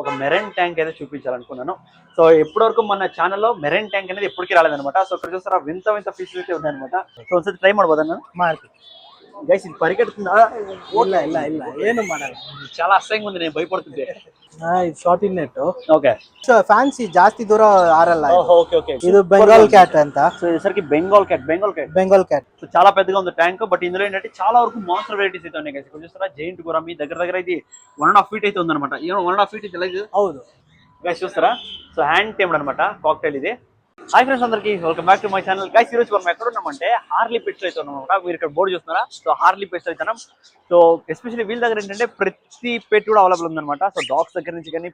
ఒక marine tank అయితే చూపించాలనుకున్నాను. So ఇప్పటివరకు మన ఛానల్లో మెరైన్ ట్యాంక్ అనేది ఎప్పటికీ రాలేదనమాట. సో ఇక్కడ చూస్తారా వింత వింత ఫిషెస్ అయితే ఉన్నాయన్నమాట. సో ಒಂದ್ಸತಿ ಟ್ರೈ ಮಾಡ್ಬೋದನ್ನ ಗೈಸ್ ಇದು ಪರಿಗೆಡ್తుందా? ಇಲ್ಲ ಏನು ಮಾಡಲ್ಲ. చాలా ಅಸಹ್యంగా ఉంది, నేను ಭಯಪಡ್ತಿದ್ದೆ. ಇದು ಶಾರ್ಟ್ ಇನ್ ನೆಟ್. ಓಕೆ, ಫ್ಯಾನ್ಸಿ ಜಾಸ್ತಿ ದೂರ ಆರಲ್ಲ. Okay okay. ಇದು ಬೆಂಗಾಲ್ ಕ್ಯಾಟ್ ಅಂತ. సో ಇದಕ್ಕೆ బెంగాల్ క్యాట్ సో చాలా పెద్దగా ఉంది ట్యాంక్. బట్ ఇందులో ఏంటంటే చాలా వరకు మాన్స్టర్ వెరైటీస్ అయితే ఉన్నాయి గైస్. చూస్తారా జైంట్ గురామి దగ్గర ఇది 1.5 feet అయితే ఉందన్నమాట. 1.5 feet ఇది లైక్. ಹೌದು గైస్ చూస్తారా, సో హ్యాండ్ టేమ్డ్ అనమాట కాక్టైల్ ఇది. హాయ్ ఫ్రెండ్స్ అందరికి, welcome back to my channel. Guys ఈరోజు మనం ఎక్కడ ఉన్నామంటే హార్లీ పెట్స్ అయితే ఉన్నామన్నమాట. మీరు ఇక్కడ బోర్డు చూస్తున్నారా, సో హార్లీ పెట్స్ అయితే ఉన్నాం. సో ఎస్పెషల్లీ వీళ్ళ దగ్గర ఏంటంటే ప్రతి పెట్ కూడా అవైలబుల్ ఉందన్నమాట. సో డాగ్స్ దగ్గర నుంచి కానీ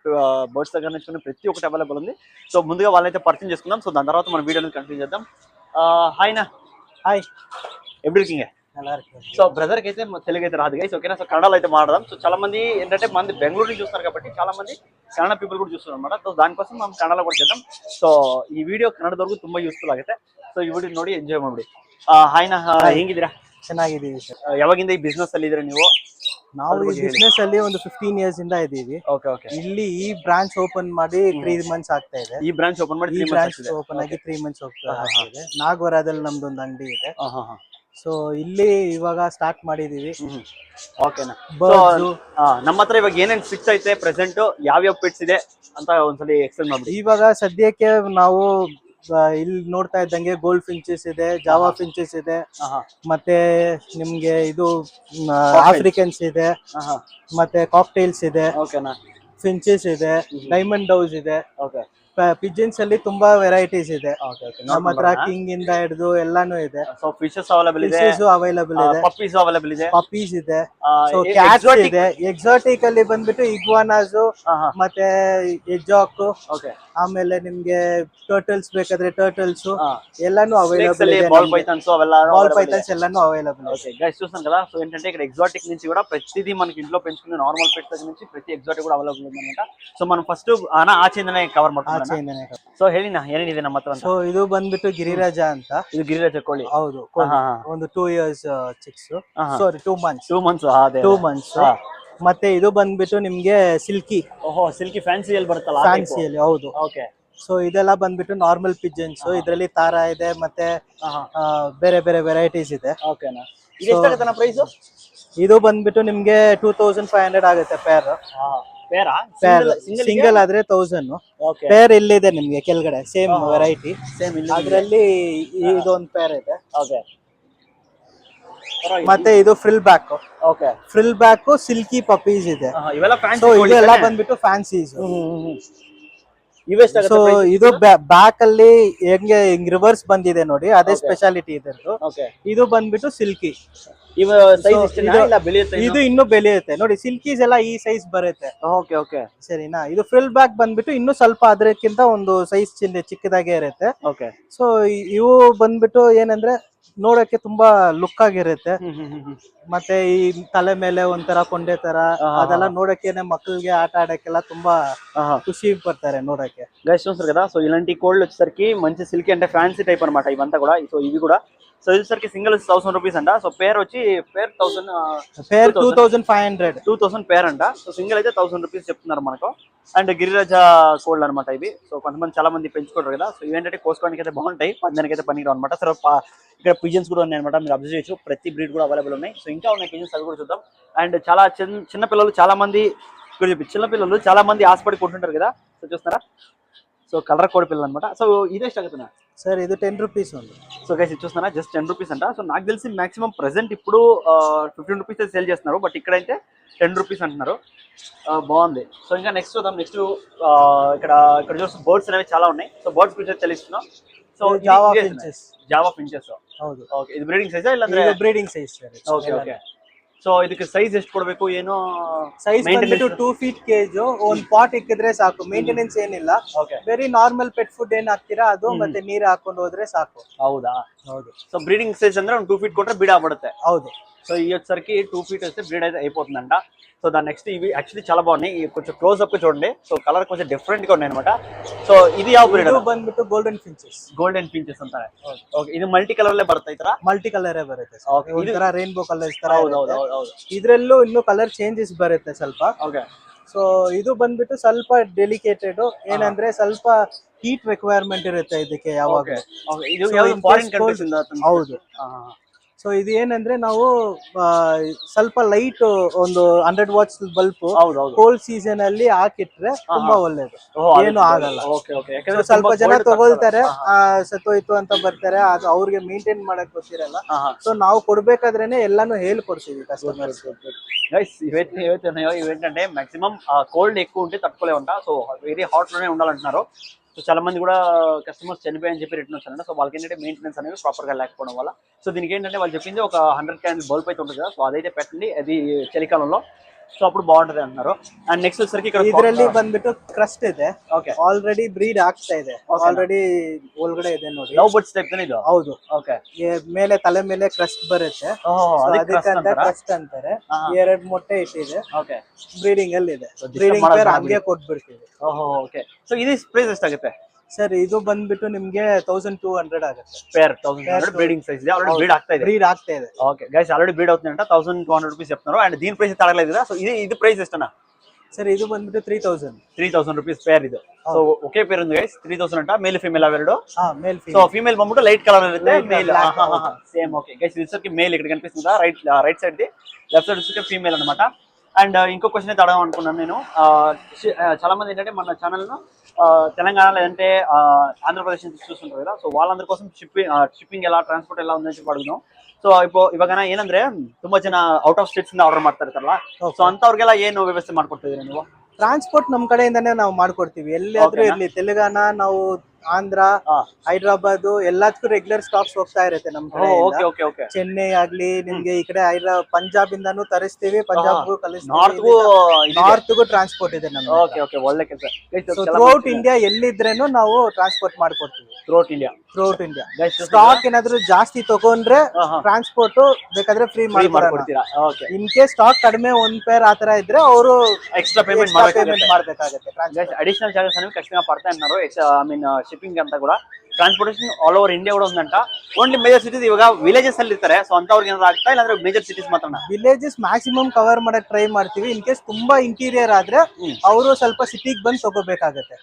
బర్డ్స్ దగ్గర నుంచి కానీ ప్రతి ఒక్కటి అవైలబుల్ ఉంది. సో ముందుగా వాళ్ళైతే పరిచయం చేసుకుందాం. సో దాని తర్వాత మన వీడియోని కంటిన్యూ చేద్దాం. హాయ్నా. ಹಾಯ್, எப்படி இருக்கீங்க? సో బ్రదర్ కి అయితే తెలుగు అయితే రాదు గైస్, ఓకేనా. సో కన్నడలో అయితే మాట్లాడదాం. సో చాలా మంది ఏంటంటే మంది బెంగళూరు నుంచి చూస్తున్నారు కాబట్టి చాలా మంది ಕನ್ನಡ ಪೀಪಲ್ ಕೂಡ చూస్తున్నారు అనమాట. ಸೊ దానికోసం మనం ಕನ್ನಡ ಕೂಡ చేద్దాం. ಸೊ ಈ ವಿಡಿಯೋ ಕನ್ನಡದವರೆಗೂ ತುಂಬಾ ಯೂಸ್ಫುಲ್ ಆಗುತ್ತೆ. ಸೊ ಈ ವಿಡಿಯೋ ನೋಡಿ ಎಂಜಾಯ್ ಮಾಡ್ಬಿಡಿ. ಹಾಯ್ನಾ, ಹೇಗಿದ್ದೀರಾ? ಚೆನ್ನಾಗಿದ್ದೀವಿ ಸರ್. ಯಾವಾಗಿಂದ ಈ ಬಿಸ್ನೆಸ್ ಅಲ್ಲಿ ಇದ್ದೀರಾ ನೀವು? ನಾವು ಈ ಬಿಸ್ನೆಸ್ ಅಲ್ಲಿ ಒಂದು 15 years ಇಂದ ಇದ್ದೀವಿ. Okay okay. ಇಲ್ಲಿ ಈ ಬ್ರಾಂಚ್ ಓಪನ್ ಮಾಡಿ 3 months ಆಗ್ತಾ ಇದೆ. ಈ ಬ್ರಾಂಚ್ ಓಪನ್ ಮಾಡಿ 3 months ಓಪನ್ ಆಗಿ 3 months ಆಗ್ತಾ ಇದೆ. ನಾಗವರದಲ್ಲಿ ನಮ್ದೊಂದು ಅಂಗಡಿ ಇದೆ. ಸೊ ಇಲ್ಲಿ ಇವಾಗ ಸ್ಟಾರ್ಟ್ ಮಾಡಿದೀವಿ. ಓಕೆನಾ. ನಮ್ಮ ಹತ್ರ ಇವಾಗ ಏನೇನು ಫಿಕ್ಸ್ ಐತೆ ಪ್ರೆಸೆಂಟ್, ಯಾವ್ಯಾವ ಪೆಟ್ಸ್ ಇದೆ ಅಂತ ಒಂದ್ಸಲಿ ಎಕ್ಸ್ಪ್ಲೇನ್ ಮಾಡ್ಬಿಡಿ. ಇವಾಗ ಸದ್ಯಕ್ಕೆ ನಾವು ಇಲ್ಲಿ ನೋಡ್ತಾ ಇದ್ದಂಗೆ ಗೋಲ್ಡ್ ಫಿಂಚಸ್ ಇದೆ, ಜಾವಾ ಫಿಂಚಸ್ ಇದೆ, ಮತ್ತೆ ನಿಮ್ಗೆ ಇದು ಆಫ್ರಿಕನ್ಸ್ ಇದೆ, ಮತ್ತೆ ಕಾಕ್ಟೈಲ್ಸ್ ಇದೆ, ಫಿಂಚಸ್ ಇದೆ, ಡೈಮಂಡ್ ಡೌಸ್ ಇದೆ. ಪಿಜನ್ಸ್ ಅಲ್ಲಿ ತುಂಬಾ ವೆರೈಟೀಸ್ ಇದೆ. ನಮ್ಮ ಹತ್ರ ಕಿಂಗ್ ಇಂದ ಹಿಡಿದು ಎಲ್ಲಾನು ಇದೆ. ಸೊ ಫಿಶಸ್ ಅವೈಲೇಬಲ್ ಇದೆ, ಅವೈಲೇಬಲ್ ಇದೆ, ಪಪ್ಪೀಸ್ ಅವೈಲೇಬಲ್ ಇದೆ, ಪಪ್ಪೀಸ್ ಇದೆ. ಸೊ ಕ್ಯಾಟ್ಸ್ ಇದೆ. ಎಕ್ಸಾಟಿಕ್ ಅಲ್ಲಿ ಬಂದ್ಬಿಟ್ಟು ಇಗ್ವಾನಾಸ್ ಮತ್ತೆ ಎಜಾಕ್, ಆಮೇಲೆ ನಿಮ್ಗೆ ಟರ್ಟಲ್ಸ್ ಬೇಕಾದ್ರೆ ಟರ್ಟಲ್ಸ್ ಎಲ್ಲಾನು ಅವೈಲೇಬಲ್ ಇದೆ. ಬಾಲ್ ಪೈಥಾನ್ಸ್ ಎಲ್ಲಾನು అవైలబుల్. ఓకే గైస్ చూస్తాం కదా. సో ఏంటంటే ఇక్కడ ఎగ్జాటిక్ నుంచి కూడా ప్రతిదీ మనకి ఇంట్లో పెంచుకునే నార్మల్ పెట్స్ దగ్గర నుంచి ప్రతి ఎగ్జాటిక్ కూడా అవైలబుల్ ఉందన్నమాట. సో మనం ఫస్ట్ ఆచిందనే కవర్ ಮಾಡ್ತೀವಿ. ಸೊ ಹೇಳಿ ನಾ ಏನೇನಿದೆ ನಮ್ಮ ಹತ್ರ? ಸೊ ಇದು ಬಂದ್ಬಿಟ್ಟು ಗಿರಿರಾಜ ಅಂತ. ಇದು ಗಿರಿರಾಜ ಕೋಳಿ. ಹೌದು, ಒಂದು 2 years ಚಿಕ್ಸ್. ಸಾರಿ 2 months. 2 months. ಮತ್ತೆ ಇದು ಬಂದ್ಬಿಟ್ಟು ನಿಮ್ಗೆ ಸಿಲ್ಕಿ. ಓಹೋ, ಸಿಲ್ಕಿ ಫ್ಯಾನ್ಸಿಯಲ್ಲಿ ಬರುತ್ತಲ್ಲ, ಫ್ಯಾನ್ಸಿಯಲ್ಲಿ. ಹೌದು. ಓಕೆ. ಸೊ ಇದೆಲ್ಲ ಬಂದ್ಬಿಟ್ಟು ನಾರ್ಮಲ್ ಪಿಜನ್ಸ್. ಇದರಲ್ಲಿ ತಾರಾ ಇದೆ, ಮತ್ತೆ ಬೇರೆ ಬೇರೆ ವೆರೈಟೀಸ್ ಇದೆ. ಓಕೆನಾ. ಇದು ಎಷ್ಟಾಗುತ್ತೆ ಪ್ರೈಸ್? ಇದು ಬಂದ್ಬಿಟ್ಟು ನಿಮ್ಗೆ 2500 ಆಗುತ್ತೆ ಪೇರ್. ಸಿಂಗಲ್ ಆದ್ರೆ 1000. ಪೇರ್ ಇಲ್ಲಿದೆ ನಿಮ್ಗೆ ಕೆಳಗಡೆ ಸೇಮ್ ವೆರೈಟಿ. ಅದರಲ್ಲಿ ಇದೊಂದು ಪೇರ್ ಇದೆ. ಮತ್ತೆ ಇದು frill back. Frill back silky puppies ಇದೆ. ಇವೆಲ್ಲ ಬಂದ್ಬಿಟ್ಟು ಫ್ಯಾನ್ಸೀಸ್. ಸೊ ಇದು ಬ್ಯಾಕ್ ಅಲ್ಲಿ ಹೆಂಗೆ ರಿವರ್ಸ್ ಬಂದಿದೆ ನೋಡಿ, ಅದೇ ಸ್ಪೆಷಾಲಿಟಿ ಇದರದ್ದು. ಇದು ಬಂದ್ಬಿಟ್ಟು ಸಿಲ್ಕಿ. ಇದು ಇನ್ನು ಬೆಳೆಯುತ್ತೆ ನೋಡಿ. ಸಿಲ್ಕೀಸ್ ಎಲ್ಲ ಈ ಸೈಜ್ ಬರುತ್ತೆ. ಓಕೆ ಓಕೆ, ಸರಿನಾ. ಇದು ಫ್ರಿಲ್ ಬ್ಯಾಕ್ ಬಂದ್ಬಿಟ್ಟು ಇನ್ನು ಸ್ವಲ್ಪ ಅದಕ್ಕಿಂತ ಒಂದು ಸೈಜ್ ಚಿಕ್ಕದಾಗೆ ಇರುತ್ತೆ. ಓಕೆ. ಸೊ ಇವು ಬಂದ್ಬಿಟ್ಟು ಏನಂದ್ರೆ ನೋಡಕ್ಕೆ ತುಂಬಾ ಲುಕ್ ಆಗಿರುತ್ತೆ. ಮತ್ತೆ ಈ ತಲೆ ಮೇಲೆ ಒಂಥರ ಕೊಂಡೆ ತರ ಅದೆಲ್ಲ ನೋಡಕ್ಕೆ ಮಕ್ಕಳಿಗೆ ಆಟ ಆಡಕ್ಕೆಲ್ಲ ತುಂಬಾ ఖుషి పడతారు ನೋಡಕ್ಕೆ. గైస్ చూస్తారు కదా. సో ఇలాంటి కోళ్ళు వచ్చేసరికి మంచి సిల్కీ అంటే ఫ్యాన్సీ టైప్ అనమాట ఇవంతా కూడా. సో ఇవి కూడా సో ఇది సరికి సింగిల్ 1000 రూపీస్ అంట. సో పేర్ వచ్చి పేర్ 2500 పేర్ అంట. సో సింగిల్ అయితే 1000 రూపీస్ చెప్తున్నారు మనకు. అండ్ గిరిరాజ కోళ్ళు అనమాట ఇవి. సో కొంతమంది చాలా మంది పెంచుకుంటారు కదా. సో ఇవేంటంటే కోసుకోవడానికి అయితే బాగుంటాయి, పందానికి అయితే పనికిరావు అనమాట. సో ఇక్కడ పిజన్స్ కూడా ఉన్నాయి అనమాట, మీరు అబ్జర్వ్ చేయొచ్చు. ప్రతి బ్రీడ్ కూడా అవైలబుల్ ఉన్నాయి. సో ఇంకా ఉన్నాయి పిజన్స్, అవి కూడా చూద్దాం. అండ్ చాలా చిన్న పిల్లలు చాలా మంది ఇక్కడ చెప్పి చిన్న పిల్లలు చాలా మంది ఆశపడి కొంటుంటారు కదా. సో చూస్తారా, సో కలర్ కోడి పిల్లలు అనమాట. సో ఇదే ఆగుతున్నా సార్, ఇది 10 rupees ఉంది. సో గైస్ ఇది చూస్తున్నారా, జస్ట్ 10 rupees అంట. సో నాకు తెలిసి మాక్సిమం ప్రెసెంట్ ఇప్పుడు 15 rupees సేల్ చేస్తున్నారు, బట్ ఇక్కడైతే 10 rupees అంటున్నారు. బాగుంది. సో ఇంకా నెక్స్ట్ చూద్దాం. నెక్స్ట్ ఇక్కడ చూస్తే బర్డ్స్ అనేవి చాలా ఉన్నాయి. సో బర్డ్స్ గురించి తెలుస్తున్నాం. So Java finches. ಹೌದು. ಓಕೆ. ಇದು ಬ್ರೀಡಿಂಗ್ ಸೈಜಾ ಇಲ್ಲಾಂದ್ರೆ? ಇದು breeding size sir. Okay okay. So ಇದಕ್ಕೆ ಸೈಜ್ ಎಷ್ಟು ಕೊಡಬೇಕು ಏನು? ಸೈಜ್ ಬಂದ್ಬಿಟ್ಟು 2 feet ಕೇಜ್. ಒಂದು ಪಾಟ್ ಇಕ್ಕಿದ್ರೆ ಸಾಕು, ಮೇಂಟೆನೆನ್ಸ್ ಏನಿಲ್ಲ. ವೆರಿ ನಾರ್ಮಲ್ ಪೆಟ್ ಫುಡ್ ಏನ್ ಹಾಕ್ತೀರಾ ಅದು, ಮತ್ತೆ ನೀರು ಹಾಕೊಂಡು ಹೋದ್ರೆ ಸಾಕು. ಹೌದಾ? ಹೌದು. ಸೊ ಬ್ರೀಡಿಂಗ್ ಸೈಜ್ ಅಂದ್ರೆ ಒಂದು 2 feet కొట్టే బ్రీడ్ ಆಗ್ಬಿಡುತ್ತೆ. ಹೌದು. సో ఈ వచ్చరికి 2 feet వస్తే బ్రీడ్ అయితే అయిపోతుందంట. సో దాని నెక్స్ట్ ఇవి యాక్చువల్లీ చాలా బాగున్నాయి. కొంచెం క్లోజ్ అప్ చూడండి. సో కలర్ కొంచెం డిఫరెంట్ గా ఉన్నాయి అనమాట. సో ఇది ಯಾವ ಬ್ರೀಡ್? ಇದು ಬಂದ್ಬಿಟ್ಟು ಗೋಲ್ಡನ್ ಫಿಂಚಸ್ ಅಂತಾರೆ. ಓಕೆ. ಇದು ಮಲ್ಟಿ ಕಲರ್ ಅಲ್ಲೇ ಬರುತ್ತೆ, ಈ ತರ ಮಲ್ಟಿ ಕಲರ್ ಬರುತ್ತೆ. ಒಂಥರ ರೈನ್ಬೋ ಕಲರ್ಸ್ ತರ. ಹೌದು. ಇದ್ರಲ್ಲೂ ಇನ್ನು ಕಲರ್ ಚೇಂಜಸ್ ಬರುತ್ತೆ ಸ್ವಲ್ಪ. ಓಕೆ. ಸೊ ಇದು ಬಂದ್ಬಿಟ್ಟು ಸ್ವಲ್ಪ ಡೆಲಿಕೇಟೆಡ್, ಏನಂದ್ರೆ ಸ್ವಲ್ಪ ಹೀಟ್ ರಿಕ್ವೈರ್ಮೆಂಟ್ ಇರುತ್ತೆ ಇದಕ್ಕೆ ಯಾವಾಗ. ಇದು So, ಯಾವ್ದು in ಫಾರಿನ್ case ಕಂಟ್ರೀಸ್ ಇಂದ ಹೌದು. ಸೊ ಇದು ಏನಂದ್ರೆ ನಾವು ಸ್ವಲ್ಪ ಲೈಟ್ ಒಂದು 100 ವಾಟ್ಸ್ ಬಲ್ಪ್ ಹೌದೌದು. ಕೋಲ್ಡ್ ಸೀಸನ್ ಅಲ್ಲಿ ಹಾಕಿಟ್ರೆ ತುಂಬಾ ಒಳ್ಳೇದು, ಏನು ಆಗಲ್ಲ. Okay okay. So, ಯಾಕಂದ್ರೆ ಸ್ವಲ್ಪ ಜನ ತಗೊಳ್ತಾರೆ, ಸತ್ತೋಯ್ತು ಅಂತ ಬರ್ತಾರೆ, ಅದು ಅವ್ರಿಗೆ ಮೇಂಟೈನ್ ಮಾಡಕ್ ಗೊತ್ತಿರಲ್ಲ. ಸೊ ನಾವು ಕೊಡ್ಬೇಕಾದ್ರೇನೆ ಎಲ್ಲಾನು ಹೇಳ್ಕೊಡ್ತೀವಿ ಕಸ್ಟಮರ್ಸ್. గైస్ ఏవైతే ఉన్నాయో ఇవేంటంటే మాక్సిమం కోల్డ్ ఎక్కువ ఉంటే తట్టుకోలేమంట. సో వెరీ హాట్ లోనే ఉండాలంటున్నారు. సో చాలా మంది కూడా కస్టమర్స్ చనిపోయని చెప్పి రిటర్న్ వచ్చారంట. సో వాళ్ళకి ఏంటంటే మెయింటెనెన్స్ అనేది ప్రాపర్ గా లేకపోవడం వల్ల. సో దీనికి ఏంటంటే వాళ్ళు చెప్పింది ఒక 100 క్యాండిల్ బల్బ్ అయితే ఉంటుంది కదా, సో అదైతే పెట్టండి, అది చలికాలంలో, సో అప్పుడు బాగుంటది అంటున్నారు. అండ్ నెక్స్ట్ వచ్చరికి ఇక్కడ ಇದರಲ್ಲಿ ಬಂದ್ಬಿಟ್ಟು ಕ್ರಸ್ಟ್ ಇದೆ, ಓಕೆ, ಆಲ್ರೆಡಿ ಬ್ರೀಡ್ ಆಗ್ತಾ ಇದೆ, ಆಲ್ರೆಡಿ ಒಳಗಡೆ ಇದೆ ನೋಡಿ. ಲವ್ ಬರ್ಡ್ಸ್ ಟೈಪ್ ಇದು. ಹೌದು. ಓಕೆ. ಮೇಲೆ ತಲೆ ಮೇಲೆ ಕ್ರಸ್ಟ್ ಬರುತ್ತೆ, ಅದಕ್ಕಂತ ಕ್ರಸ್ಟ್ ಅಂತಾರೆ. 2 ಮೊಟ್ಟೆ ಇಟ್ಟಿದೆ. ಓಕೆ. ಬ್ರೀಡಿಂಗ್ ಅಲ್ಲಿ ಇದೆ, ಬ್ರೀಡಿಂಗ್ ಪೇರ್ ಹಂಗೆ ಕೊಟ್ಬಿಡ್ತೀವಿ. ಓಹೋ ಓಕೆ. ಸೊ ಇದು ಪ್ರೈಸ್ ಎಷ್ಟಾಗುತ್ತೆ ಸರ್? ಇದು ಬಂದ್ಬಿಟ್ಟು ನಿಮ್ಗೆ 1200 ಆಗುತ್ತೆ ಪೇರ್. 1200 ಬ್ರೀಡಿಂಗ್ ಸೈಜ್ ಇದೆ, ಆಲ್ರೆಡಿ ಬ್ರೀಡ್ ಆಗ್ತಾ ಇದೆ. ಬ್ರೀಡ್ ಆಗ್ತಾ ಇದೆ. ఓకే గైస్, ఆల్రెడీ బ్రీడ్ అవుతుందంట. 1200 రూపీస్ చెప్తున్నారు. అండ్ దీని ప్రైస్ తగ్గలేదు. సో ఇది ప్రైస్ ఎಷ್ಟనా ಸರ್? ಇದು ಬಂದ್ಬಿಟ್ಟು 3000 రూపీస్ పేర్ ಇದು. సో ఒకే పేరు ఉంది గైస్, 3000 అంట. మేల్ ఫీಮೇಲ್ అವೆರಡು. ಮೇಲ್ సో ఫీಮೇల్ ಬಂದ್ಬಿಟ್ಟು ಲೈಟ್ ಕಲರ್ ಇರುತ್ತೆ, ಮೇಲ್ సేమ్. ఓకే గైస్, ఇది వచ్చరికి మేల్ ఇక్కడ కనిపిస్తుందా, right side the, left side వచ్చరికి ఫీಮೇల్ అన్నమాట. అండ్ ఇంకో క్వశ్చన్ అయితే అడగడం అనుకున్నాను నేను. చాలా మంది ఏంటంటే మన ఛానల్ ను తెలంగాణ లేదంటే ఆంధ్రప్రదేశ్ నుంచి చూస్తుంటారు కదా, సో వాళ్ళందరి కోసం ಶಿಪ್ಪಿಂಗ್ ಎಲ್ಲ ಟ್ರಾನ್ಸ್ಪೋರ್ಟ್ ಎಲ್ಲ ಒಂದೇ చెప్పి ಅಡುಗು. ಸೊ ಇವಾಗ ಏನಂದ್ರೆ ತುಂಬಾ ಜನ ಔಟ್ ಆಫ್ ಸ್ಟೇಟ್ಸ್ ಇಂದ ಆರ್ಡರ್ ಮಾಡ್ತಾ ಇರ್ತಾರಲ್ಲ, ಸೊ ಅಂತವ್ರಿಗೆಲ್ಲ ಏನು ವ್ಯವಸ್ಥೆ ಮಾಡ್ಕೊಡ್ತಿದ್ದೀರಾ ನೀವು? ಟ್ರಾನ್ಸ್ಪೋರ್ಟ್ ನಮ್ ಕಡೆಯಿಂದಾನೇ ನಾವು ಮಾಡ್ಕೊಡ್ತೀವಿ, ಎಲ್ಲಾದ್ರೂ ಇರ್ಲಿ. ತೆಲಂಗಾಣ, ನಾವು ಆಂಧ್ರ, ಹೈದರಾಬಾದ್ ಎಲ್ಲದಕ್ಕೂ ರೆಗ್ಯುಲರ್ ಸ್ಟಾಕ್ಸ್ ಹೋಗ್ತಾ ಇರುತ್ತೆ ನಮ್ ಕಡೆ. ಚೆನ್ನೈ ಆಗ್ಲಿ, ನಿಮ್ಗೆ ಈ ಕಡೆ ಪಂಜಾಬ್ ಇಂದಾನು ತರಿಸ್ತೀವಿ, ಪಂಜಾಬ್ಗೂ ಕಳಿಸ್ತೀವಿ, ನಾರ್ತ್ಗೂ ಟ್ರಾನ್ಸ್ಪೋರ್ಟ್ ಇದೆ ನಮ್ಗೆ. ಒಳ್ಳೆ ಕೆಲಸ. ಥ್ರೂಔಟ್ ಇಂಡಿಯಾ ಎಲ್ಲಿದ್ರೇನು ನಾವು ಟ್ರಾನ್ಸ್ಪೋರ್ಟ್ ಮಾಡ್ಕೊಡ್ತೀವಿ. ಥ್ರೂಔಟ್ ಇಂಡಿಯಾ ಸ್ಟಾಕ್ ಏನಾದ್ರು ಜಾಸ್ತಿ ತಗೊಂಡ್ರೆ ಟ್ರಾನ್ಸ್ಪೋರ್ಟ್ ಬೇಕಾದ್ರೆ ಫ್ರೀ ಮಾಡ್ಕೊಡ್ತೀರಾ. ಇನ್ ಕೇಸ್ ಸ್ಟಾಕ್ ಕಡಿಮೆ 1 ಪೇರ್ ಆತರ ಇದ್ರೆ ಅವರು ಎಕ್ಸ್ಟ್ರಾ ಪೇಮೆಂಟ್ ಮಾಡ್ಬೇಕಾಗುತ್ತೆ. అడిషనల్ చార్జెస్ అనేవి ఖచ్చితంగా పడతాయి అన్నారు. ఐ మీన్ షిప్పింగ్ అంతా కూడా. ట్రాన్స్పోర్టేషన్ ఆల్ ఓవర్ ఇండియా కూడా ఉందంట. ఓన్లీ ಮೇಜರ್ ಸಿಟೀಸ್ ಇವಾಗ ವಿಲೇಜಸ್ ಅಲ್ಲಿ ಇರ್ತಾರೆ, ಸೊ ಅಂತವ್ರಿಗೆ ಏನಾದ್ರು ಆಗ್ತಾ ಇಲ್ಲ ಅಂದ್ರೆ ಮೇಜರ್ ಸಿಟೀಸ್ ಮಾತ್ರ? ವಿಲೇಜಸ್ ಮ್ಯಾಕ್ಸಿಮಮ್ ಕವರ್ ಮಾಡಕ್ ಟ್ರೈ ಮಾಡ್ತೀವಿ. ಇನ್ ಕೇಸ್ ತುಂಬಾ ಇಂಟೀರಿಯರ್ ಆದ್ರೆ ಅವರು ಸ್ವಲ್ಪ సిటీకి ಬಂದು ತಗೋಬೇಕಾಗುತ್ತೆ,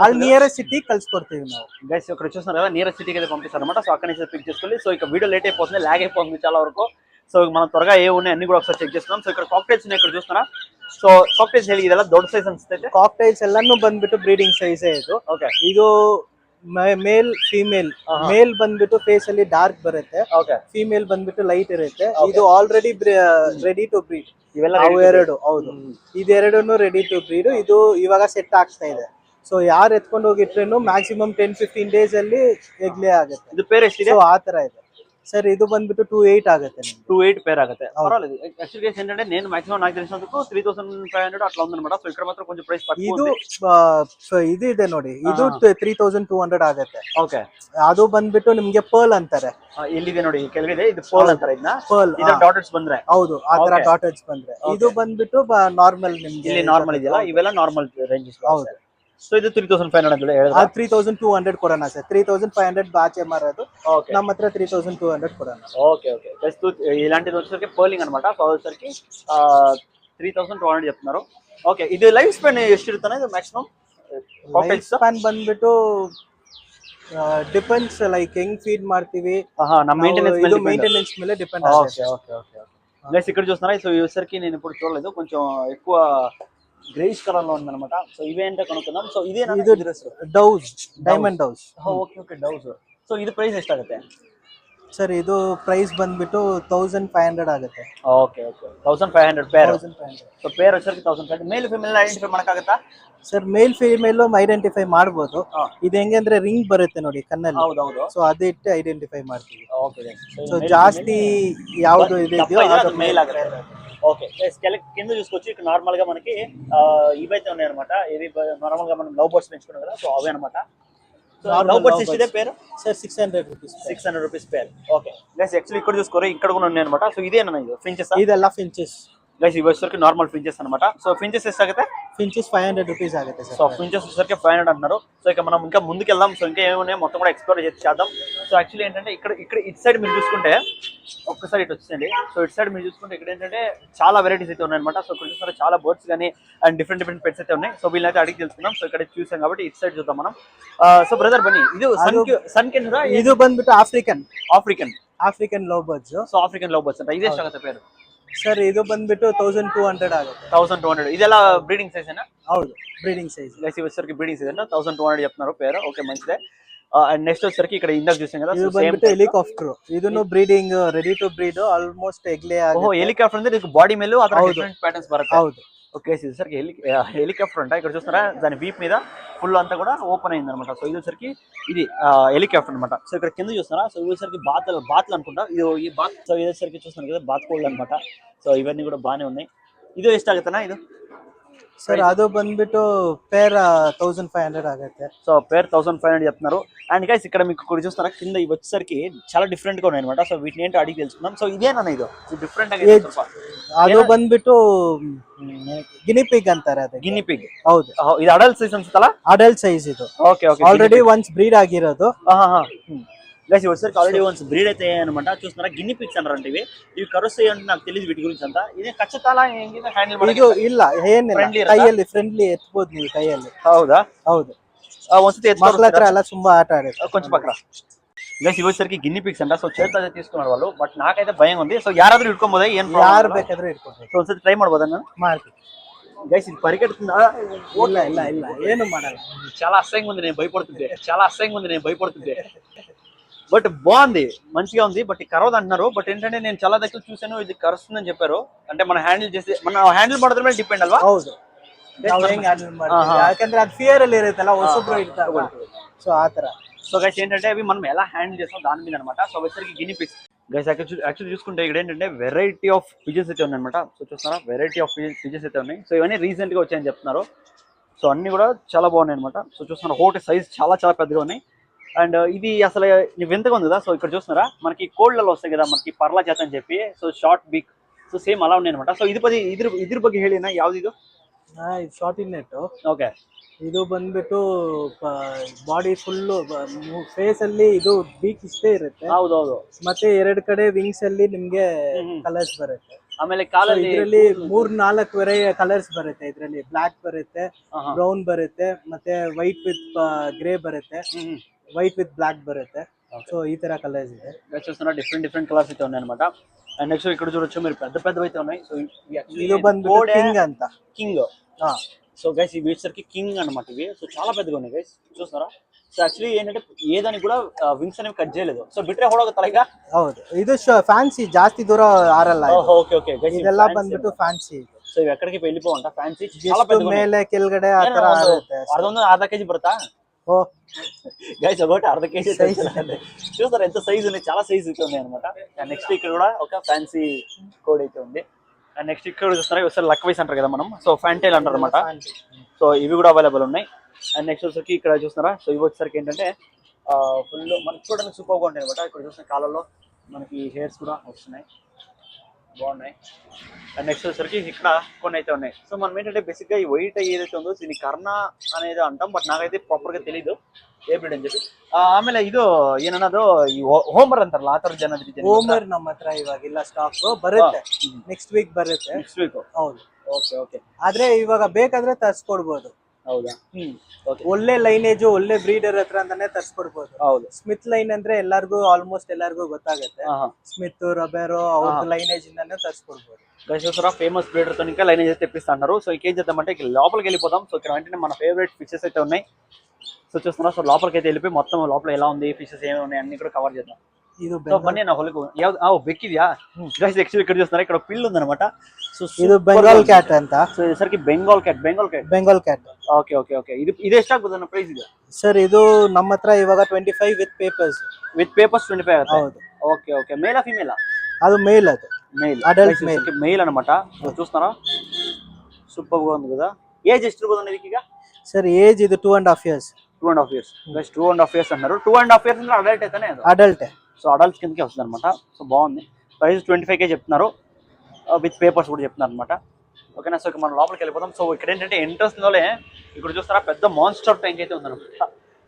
ಅಲ್ಲಿ నియరెస్ట్ సిటీ కల్సికొಡ್ತೀವಿ ನಾವು. గైస్ ఇక్కడ చూస్తున్నారు కదా, నియరెస్ట్ సిటీకి అయితే పంపిస్తారన్నమాట. సో అక్కడ నుంచి పిక్ చేసుకోవాలి. సో ఇక వీడియో లేట్ అయిపోతుంది, లాగ్ అయిపోతుంది చాలా వరకు. సో మనం త్వరగా ఏ ఉన్నాయి అన్ని కూడా ఒకసారి చెక్ చేస్తున్నాం. సో ఇక్కడ కాక్టైల్స్ ఉన్నాయి, ఇక్కడ చూస్తున్నారా. ಸೊ ಕಾಕ್ಟೈಲ್ಸ್ ಹೇಳಿ, ಇದೆಲ್ಲ ದೊಡ್ಡ ಸೈಜ್ ಅನ್ಸುತ್ತೆ. ಕಾಕ್ಟೈಲ್ಸ್ ಎಲ್ಲಾನು ಬಂದ್ಬಿಟ್ಟು ಬ್ರೀಡಿಂಗ್ ಸೈಜ್ ಇದು. ಓಕೆ. ಇದು ಮೇಲ್ ಫೀಮೇಲ್. ಮೇಲ್ ಬಂದ್ಬಿಟ್ಟು ಫೇಸ್ ಅಲ್ಲಿ ಡಾರ್ಕ್ ಬರುತ್ತೆ, ಫೀಮೇಲ್ ಬಂದ್ಬಿಟ್ಟು ಲೈಟ್ ಇರುತ್ತೆ. ಇದು ಆಲ್ರೆಡಿ ರೆಡಿ ಟು ಬ್ರೀಡ್. ಇವೆಲ್ಲ ಎರಡು. ಹೌದು, ಇದೆರಡನ್ನು ರೆಡಿ ಟು ಬ್ರೀಡ್. ಇದು ಇವಾಗ ಸೆಟ್ ಆಗ್ತಾ ಇದೆ. ಸೊ ಯಾರು ಎತ್ಕೊಂಡು ಹೋಗಿಟ್ರೇನು ಮ್ಯಾಕ್ಸಿಮಮ್ 10-15 ಡೇಸ್ ಅಲ್ಲಿ ಎಗ್ಲೇ ಆಗುತ್ತೆ. ಇದು ಪೇರ್ ಎಷ್ಟಿದೆ? ಆ ತರ ಇದೆ ಸರ್. ಇದು ಬಂದ್ಬಿಟ್ಟು 28 ಆಗುತ್ತೆ. 28 పేర్ ఆಗುತ್ತೆ. పర్వాలేదు. యాక్చువల్లీ ఏంటంటే నేను మాక్సిమం నాకు తెలిసినందుకు 3500 అట్లా ఉందన్నమాట. సో ఇక్కడ మాత్రం కొంచెం ప్రైస్ తక్కువ ఉంది. ಇದು ಇದೆ ನೋಡಿ, ಇದು 3200 ಆಗುತ್ತೆ. ಓಕೆ. ಅದು ಬಂದ್ಬಿಟ್ಟು ನಿಮ್ಗೆ ಪರ್ಲ್ ಅಂತಾರೆ. ಇಲ್ಲಿದೆ ನೋಡಿ, ಕೆಳಗಿದೆ, ಇದು ಪರ್ಲ್ ಅಂತಾರೆ ಇದನ್ನ. ಪರ್ಲ್ ಇದರ ಡಾಟರ್ಸ್ ಬಂದ್ರೆ. ಹೌದು, ಆ ತರ ಡಾಟರ್ಸ್ ಬಂದ್ರೆ. ಇದು ಬಂದ್ಬಿಟ್ಟು ನಾರ್ಮಲ್. ನಿಮ್ಗೆ ಇಲ್ಲಿ ನಾರ್ಮಲ್ ಇದೆಯಲ್ಲ, ಇವೆಲ್ಲ ನಾರ್ಮಲ್ ರೇಂಜಸ್. ಹೌದು. ಸೊ ಇದು 3500 ಅಂತ ಹೇಳಿದ್ರೆ 3200 ಕೊಡೋಣ ಸರ್. 3500 ಆಚೆ ಮಾರೋದು, ನಮ್ಮ ಹತ್ರ 3200 ಕೊಡೋಣ. Okay okay. ఇలాంటిది వచ్చేసరికి పర్లింగ్ అనమాట. సో వచ్చేసరికి 3200 చెప్తున్నారు. ఓకే. ఇది లైఫ్ స్పాన్ ಎಷ್ಟು ಇರುತ್ತಾನೆ ಇದು ಮ್ಯಾಕ್ಸಿಮಮ್? ಲೈಫ್ ಸ್ಪಾನ್ ಬಂದ್ಬಿಟ್ಟು ಡಿಪೆಂಡ್ಸ್, ಲೈಕ್ ಹೆಂಗ್ ಫೀಡ್ ಮಾಡ್ತೀವಿ, ನಮ್ಮ ಮೇಂಟೆನೆನ್ಸ್ ಮೇಲೆ ಡಿಪೆಂಡ್ ಆಗುತ್ತೆ. గైస్ ఇక్కడ చూస్తున్నారా. సో ఈ వచ్చేసరికి నేను ఇప్పుడు చూడలేదు, కొంచెం ఎక్కువ గ్రేయిష్ కలర్ లో ఉందన్నమాట. సో ఇవేంటో కనుక్కుందాం. సో ఇదే doves, diamond doves. Okay okay, doves. So ಇದು ಪ್ರೈಸ್ ಎಷ್ಟಾಗುತ್ತೆ ಸರ್? ಇದು ಪ್ರೈಸ್ ಬಂದ್ಬಿಟ್ಟು 1500 ಆಗುತ್ತೆ. Okay okay. 1500 pair. So pair వచ్చరికి 1500. ಮೇಲ್ ಫೀಮೇಲ್ ಐಡೆಂಟಿಫೈ ಮಾಡಕ್ಕಾಗತ್ತಾ ಸರ್? ಮೇಲ್ ಫೀಮೇಲ್ ಐಡೆಂಟಿಫೈ ಮಾಡಬಹುದು. ಇದು ಹೆಂಗೆ ಅಂದ್ರೆ ರಿಂಗ್ ಬರುತ್ತೆ ನೋಡಿ ಕಣ್ಣಲ್ಲಿ. ಹೌದೌದು. ಸೊ ಅದು ಇಟ್ಟು ಐಡೆಂಟಿಫೈ ಮಾಡ್ತೀವಿ. ಓಕೆ. సో ಜಾಸ್ತಿ ಯಾವುದು ಇದೆಯೋ ಅದು ಮೇಲ್ ಆಗುತ್ತೆ. ఓకే. కింద చూసుకోవచ్చు, ఇక్కడ నార్మల్ గా మనకి ఇవైతే ఉన్నాయి అనమాట. ఇవి నార్మల్ గా మనం లవ్ బర్డ్స్ పెంచుకున్నాం కదా, సో అవే అనమాట. లవ్ బర్డ్స్ ఎಷ್ಟಿದೆ పేరు? Sir 600 rupees. 600 rupees pair. Okay guys, actually ఇక్కడ చూసుకోరు, ఇక్కడ కూడా ఉన్నాయి అనమాట. సో ఇదేనా ఇది ఫించెస్? ಇದೆಲ್ಲ ಫಿಂಚಸ್. ಗೈಸ್ ಇವು వచ్చరికి ನಾರ್ಮಲ್ ಫಿಂಚಸ್ ಅన్నమాట. సో ఫించెస్ ఎస్తాಗುತ್ತೆ ఫించెస్ 500 రూపీస్ ఆಗುತ್ತೆ సార్. సో ఫించెస్ వచ్చరికి 500 అంటున్నారు. సో ఇక మనం ఇంకా ముందుకు వెళ్దాం. సో ఇంకా ఏమున్నాయి మొత్తం కూడా ఎక్స్ప్లోర్ చేద్దాం. సో యాక్చువల్లీ ఏంటంటే ఇక్కడ ఇటు సైడ్ మీరు చూసుకుంటే ఒక్కసారి ఇటు వచ్చేయండి. సో ఇటు సైడ్ మీరు చూసుకుంటే ఇక్కడ ఏంటంటే చాలా వెరైటీస్ అయితే ఉన్నాయన్నమాట. సో ఇక్కడ చూసారా చాలా బర్డ్స్ కానీ అండ్ డిఫరెంట్ పెట్స్ అయితే ఉన్నాయి. సో వీళ్ళైతే అడిగి తెలుసుకుందాం. సో ఇక్కడ చూసాం కాబట్టి ఇటు సైడ్ చూద్దాం మనం. సో బ్రదర్ బన్నీ ಇದು ಸನ್ ಕೆನ್ರಾ ಇದು ಬಂದ್ಬಿಟ್ಟು African love birds. So African love birds ಅಂತ. ಇದು ಎಷ್ಟಾಗುತ್ತೆ ಪೇರು ಸರ್? ಇದು ಬಂದ್ಬಿಟ್ಟು 1200 ಆಗುತ್ತೆ. 1200. ಇದೆಲ್ಲ ಬ್ರೀಡಿಂಗ್ ಸೈಜ್ ಏನಾ? ಹೌದು, ಬ್ರೀಡಿಂಗ್ సైజ్. గైస్ వచ్చరికి బ్రీడింగ్ సైజ్ అన్న 1200 చెప్తున్నారు పేరు. ఓకే మంచిదే. అండ్ నెక్స్ట్ వచ్చరికి ఇక్కడ ఇందాక చూసాం కదా ఇది ಬಂದ್ಬಿಟ್ಟು ಹೆಲಿಕಾಪ್ಟರ್. ಇದನ್ನು breeding ready to breed almost ಎಗ್ಲೇ ಆಗುತ್ತೆ. ಓಹ್ ಹೆಲಿಕಾಪ್ಟರ್ ಅಂದ್ರೆ ಇದಕ್ಕೆ ಬಾಡಿ ಮೇಲೆ ಆ ತರ ಡಿಫರೆಂಟ್ ಪ್ಯಾಟರ್ನ್ಸ್ ಬರುತ್ತೆ. ಹೌದು. ఓకే వచ్చరికి హెలికాప్టర్ అంట. ఇక్కడ చూస్తారా దాని వీప్ మీద ఫుల్ అంతా కూడా ఓపెన్ అయింది అనమాట. సో ఇది వచ్చరికి ఇది హెలికాప్టర్ అనమాట. సో ఇక్కడ కింద చూస్తారా. సో ఇది వచ్చరికి బాత్లు అనుకుంటా. ఇది ఈ బాత్. సో ఇది వచ్చరికి చూస్తున్నారు కదా బాత్ కోల్డ్ అనమాట. సో ఇవన్నీ కూడా బాగానే ఉన్నాయి. ಇದು ಎಷ್ಟಾಗುತ್ತಣ್ಣ ಇದು? ಸರ್ ಅದು ಬಂದ್ಬಿಟ್ಟು ಪೇರ್ 1500 ಆಗುತ್ತೆ. సో పేర్ 1500 చెప్తున్నారు. అండ్ గైస్ ఇక్కడ మీకు కూడా చూస్తారా కింద ఇవి వచ్చేసరికి చాలా డిఫరెంట్ గా ఉన్నాయి అనమాట. సో వీటిని ఏంటో అడిగి తెలుసుకుందాం. సో ఇదేనా ఇది డిఫరెంట్ ಅದು ಬಂದ್ಬಿಟ್ಟು ಗಿನಿಪಿಗ್ ಅಂತಾರೆ. ಅದು ಗಿನಿಪಿಗ್. ಹೌದು, ಇದು ಅಡಲ್ಟ್ ಸೈಜ್ ಅನ್ಸುತ್ತಲ್ಲ? ಅಡಲ್ಟ್ ಸೈಜ್ ಇದು. Okay okay. Already once breed ಆಗಿರೋದು. గైస్ వచ్చేసరికి ఆల్రెడీ వన్స్ బ్రీడ్ అయితే అనమాట. చూస్తున్నారా గిన్ని పిక్స్ అంటారంటే ఇవి కరుస్తాయి అంటే నాకు తెలియదు వీటి గురించి అంతా. ఇదే ఖచ్చితంగా హ్యాండిల్ ಇದು ಇಲ್ಲ ಏನಿಲ್ಲ, ಕೈಯಲ್ಲಿ ಫ್ರೆಂಡ್ಲಿ ಎತ್ಬೋದು ನೀವು ಕೈಯಲ್ಲಿ. ಹೌದಾ? ಹೌದು. ಒಂದ್ಸತಿ ಮಕ್ಕಳ ಹತ್ರ ಎಲ್ಲ ತುಂಬಾ ಆಟ ಆಡುತ್ತೆ. కొంచెం పక్కన గైస్ ఇవి వచ్చేసరికి గిన్ని పిక్స్ అంట. సో చేత తీసుకున్నారు వాళ్ళు. బట్ నాకైతే భయం ఉంది. సో యారాದ್ರೂ ఇಟ್కోಬೋదా? ఏం ಯಾರು ಬೇಕಾದ್ರೂ ಇಟ್ಕೊಬೋದು. సో ಒಂದ್ಸತಿ ట్రై ಮಾಡ್ಬೋದಾ ನಾನು? ಮಾಡ್ತೀನಿ. గైస్ ఇది పరిగెడుతుందా? ಇಲ್ಲ ಇಲ್ಲ ಇಲ್ಲ ಏನು ಮಾಡಲ್ಲ. చాలా అసహ్యంగా ఉంది. నేను భయపడుతుంటే బట్ బాగుంది, మంచిగా ఉంది. బట్ ఇది కరవదు అంటున్నారు. బట్ ఏంటంటే నేను చాలా దగ్గర చూసాను ఇది కరుస్తుందని చెప్పారు. అంటే మనం హ్యాండిల్ ಮಾಡೋದ್ರ ಮೇಲೆ ಡಿಪೆಂಡ್ ಅಲ್ವಾ? ಹೌದು, ನಾವು ಹೆಂಗ್ ಹ್ಯಾಂಡಲ್ ಮಾಡ್ತೀವಿ. ಯಾಕಂದ್ರೆ ಅದು ಫಿಯರ್ ಅಲ್ಲಿ ಇರುತ್ತಲ್ಲ, ಹೊಸಬ್ರು ಇರ್ತಾರಲ್ಲ. ಸೊ ಆತರ. సో గైస్ ఏంటంటే అవి మనం ఎలా హ్యాండిల్ చేస్తాం దాని మీద అనమాట. సో వచ్చరికి గిని పిక్స్ గైస్ యాక్చువల్లీ చూసుకుంటే ఇక్కడ ఏంటంటే వెరైటీ ఆఫ్ పిజెస్ అయితే ఉన్నాయన్నమాట. సో చూస్తున్నారా వెరైటీ ఆఫ్ పిజెస్ అయితే ఉన్నాయి. సో ఇవన్నీ రీసెంట్ గా వచ్చాయని చెప్తున్నారు. సో అన్ని కూడా చాలా బాగున్నాయి అనమాట. సో చూస్తున్నారు హోట సైజ్ చాలా చాలా పెద్దగా ఉన్నాయి. అండ్ ఇది అసలు వింతగా ఉంది కదా. సో ఇక్కడ చూస్తున్నారా మనకి కోళ్ళలో వస్తాయి కదా మనకి పర్లా చేత అని చెప్పి. So short beak. So same ಅಲ್ಲ ఉన్నాయి అనమాట. ಸೊ ಇದ್ರ ಬಗ್ಗೆ ಹೇಳಿ ನಾ ಯಾವ್ದು ಇದು? ಇದು ಶಾರ್ಟ್ ಇನ್ ನೆಟ್. ಓಕೆ. ಇದು ಬಂದ್ಬಿಟ್ಟು ಬಾಡಿ ಫುಲ್ ಫೇಸ್ ಅಲ್ಲಿ ಇದು ಬೀಕ್ ಇಷ್ಟೇ ಇರುತ್ತೆ. ಹೌದೌದು. ಮತ್ತೆ ಎರಡು ಕಡೆ ವಿಂಗ್ಸ್ ಅಲ್ಲಿ ನಿಮ್ಗೆ ಕಲರ್ಸ್ ಬರುತ್ತೆ. ಆಮೇಲೆ ಕಾಲಲ್ಲಿ ಇದರಲ್ಲಿ 3-4 ಕಲರ್ಸ್ ಬರುತ್ತೆ. ಇದರಲ್ಲಿ ಬ್ಲಾಕ್ ಬರುತ್ತೆ, ಬ್ರೌನ್ ಬರುತ್ತೆ, ಮತ್ತೆ ವೈಟ್ ವಿತ್ ಗ್ರೇ ಬರುತ್ತೆ, ವೈಟ್ ವಿತ್ ಬ್ಲಾಕ್ ಬರುತ್ತೆ. సో ఈ ತರ కలర్స్ ಇದೆ. చూస్తున్నా డిఫరెంట్ కలర్స్ అయితే ఉన్నాయి అనమాట. అండ్ నెక్స్ట్ ఇక్కడ చూడొచ్చు మీరు పెద్ద అయితే ఉన్నాయి. సో ఇది బంద్ಬಿಟ್ಟು కింగ్ ಅಂತ. కింగ్. సో గైస్ ఈ వీచర్కి కింగ్ అనమాట ఇవి. సో చాలా పెద్దగా ఉన్నాయి గైస్ చూస్తారా. సో యాక్చువల్లీ ఏంటంటే ఏదానికి కూడా వింగ్స్ అనేవి కట్ చేయలేదు. సో ಬಿಟ್ರೆ ಹೋಗೋಗುತ್ತಲ್ಲ ಈಗ. ಹೌದು, ಇದು ಫ್ಯಾನ್ಸಿ, ಜಾಸ್ತಿ ದೂರ ಆರಲ್ಲ. ಓಕೆ ಓಕೆ ಗೈಸ್ ಇದೆಲ್ಲ ಬಂದ್ಬಿಟ್ಟು ಫ್ಯಾನ್ಸಿ. ಸೊ ಇವು ಎಕ್ಕಡಿಗೆ వెళ్ళిపోವಂట ಫ್ಯಾನ್ಸಿ చాలా పెద్దగా ಮೇಲೆ ಕೆಳಗಡೆ ಆ ತರ ಆಗುತ್ತೆ. ಅರ್ಧ ಕೆಜಿ ಬರುತ್ತಾ? ఓ గైస్ ఒకటి అర్ధ కేజీ చూసారు ఎంత సైజ్ ఉంది. చాలా సైజ్ అయితే ఉన్నాయి అనమాట. అండ్ నెక్స్ట్ ఇక్కడ కూడా ఒక ఫ్యాన్సీ కోడ్ అయితే ఉంది. అండ్ నెక్స్ట్ ఇక్కడ చూస్తారా ఒకసారి లక్ వైస్ అంటారు కదా మనం. సో ఫ్యాంటైల్ అంటారు అనమాట. సో ఇవి కూడా అవైలబుల్ ఉన్నాయి. అండ్ నెక్స్ట్ వచ్చరికి ఇక్కడ చూస్తున్నారా. సో ఇవి వచ్చేసరికి ఏంటంటే ఫుల్ మనకి చూడడానికి సూపర్గా ఉంటాయి అనమాట. ఇక్కడ చూసిన కాలంలో మనకి హెయిర్స్ కూడా వస్తున్నాయి, బాగున్నాయి. అండ్ నెక్స్ట్ వచ్చరికి ఇక్కడ కొన్ని అయితే ఉన్నాయి. సో మనం ఏంటంటే బేసిక్గా ఈ వైట్ ఏదైతే ఉందో దీన్ని కర్ణ అనేది అంటాం. బట్ నాకైతే ప్రాపర్గా తెలీదు ఏ ಬ್ರೀಡ್ అని చెప్పి. ಆಮೇಲೆ ಇದು ಏನನ್ನೋದು ಈ ಹೋಮರ್ ಅಂತಾರಲ್ಲ ಆ ಥರ ಜನ ಹೋಮರ್ ನಮ್ಮ ಹತ್ರ ಇವಾಗಿಲ್ಲ, ಸ್ಟಾಕ್ ಬರುತ್ತೆ. ನೆಕ್ಸ್ಟ್ ವೀಕ್ ಬರುತ್ತೆ. Next week. ಹೌದು. Okay okay. ಆದ್ರೆ ಇವಾಗ ಬೇಕಾದ್ರೆ ತರ್ಸ್ಕೊಡ್ಬೋದು. ಹೌದಾ? ಒಳ್ಳೆ ಲೈನೇಜ್ ಒಳ್ಳೆ ಬ್ರೀಡರ್ ಹತ್ರ ಅಂತಾನೆ ತರ್ಸ್ಕೊಡ್ಬೋದು. ಹೌದು. ಸ್ಮಿತ್ ಲೈನ್ ಅಂದ್ರೆ ಆಲ್ಮೋಸ್ಟ್ ಎಲ್ಲರಿಗೂ ಗೊತ್ತಾಗುತ್ತೆ. ಸ್ಮಿತ್, ರಬೆರೋ ಅವ್ರ లైనేజ్ ఇందానే తర్స్కొడబోదు. గైస్ చూసారా ఫేమస్ బ్రీడర్ తో ఇంకా లైనేజ్ అయితే తెప్పిస్తా అన్నారు. సో ఇంకేం చేద్దామంటే ఇక్కడ లోపలికి వెళ్ళిపోదాం. సో ఇక్కడ వెంటనే మన ఫేవరెట్ ఫిషెస్ అయితే ఉన్నాయి. సో చూస్తున్నా. సో లోపలికి అయితే వెళ్ళిపోయి మొత్తం లోపల ఎలా ఉంది, ఫిషెస్ ఏమేమి ఉన్నాయి అన్ని కూడా కవర్ చేద్దాం. ಇದು ಬನ್ನಿ ನಾವು ಹೊಲಕ್ಕೆ ಯಾವ್ದು ಬೆಕ್ಕಿದ್ಯಾ ಗೈಸ್? ಆಕ್ಚುಲಿ ఇక్కడ చూస్తున్నారా ఇక్కడ పిల్లి ఉందన్నమాట. సో ಇದು ಬೆಂಗಾಲ್ ಕ್ಯಾಟ್ ಅಂತ. సో ಇದಕ್ಕೆ Bengal cat. Okay okay okay. ಇದು ಎಷ್ಟಾಗ್ಬೋದು ನನ್ನ ಪ್ರೈಸ್ ಇದು? ಸರ್ ಇದು ನಮ್ಮ ಹತ್ರ ಇವಾಗ 25 ವಿತ್ ಪೇಪರ್ಸ್ 25 ಆಗುತ್ತೆ. ಹೌದು. Okay okay. ಮೇಲ್ ಫಿಮೇಲ್? ಅದು ಮೇಲ್. ಅದು ಮೇಲ್, అడల్ట్ మేల్ అన్నమాట. చూస్తున్నారా సూపర్ గా ఉంది కదా. ఏజ్ ಎಷ್ಟು ಇರಬಹುದು ಇದಕ್ಕೆ ಈಗ? ಸರ್ ಏಜ್ ಇದು 2.5 years. 2.5 years. గైస్ 2.5 years అన్నారు. 2.5 years ಅಂದ್ರೆ అడల్ట్ అయితేనే అది. అడల్ట్. సో అడల్ట్స్ కిందకే వస్తుంది అనమాట. సో బాగుంది. ప్రైస్ 25K చెప్తున్నారు. విత్ పేపర్స్ కూడా చెప్తున్నారు అనమాట. ఓకేనా. సో ఇక మనం లోపలికి వెళ్ళిపోతాం. సో ఇక్కడ ఏంటంటే ఎంట్రన్స్లోనే ఇక్కడ చూస్తారా పెద్ద మాన్స్టర్ ట్యాంక్ అయితే ఉందన్నమాట.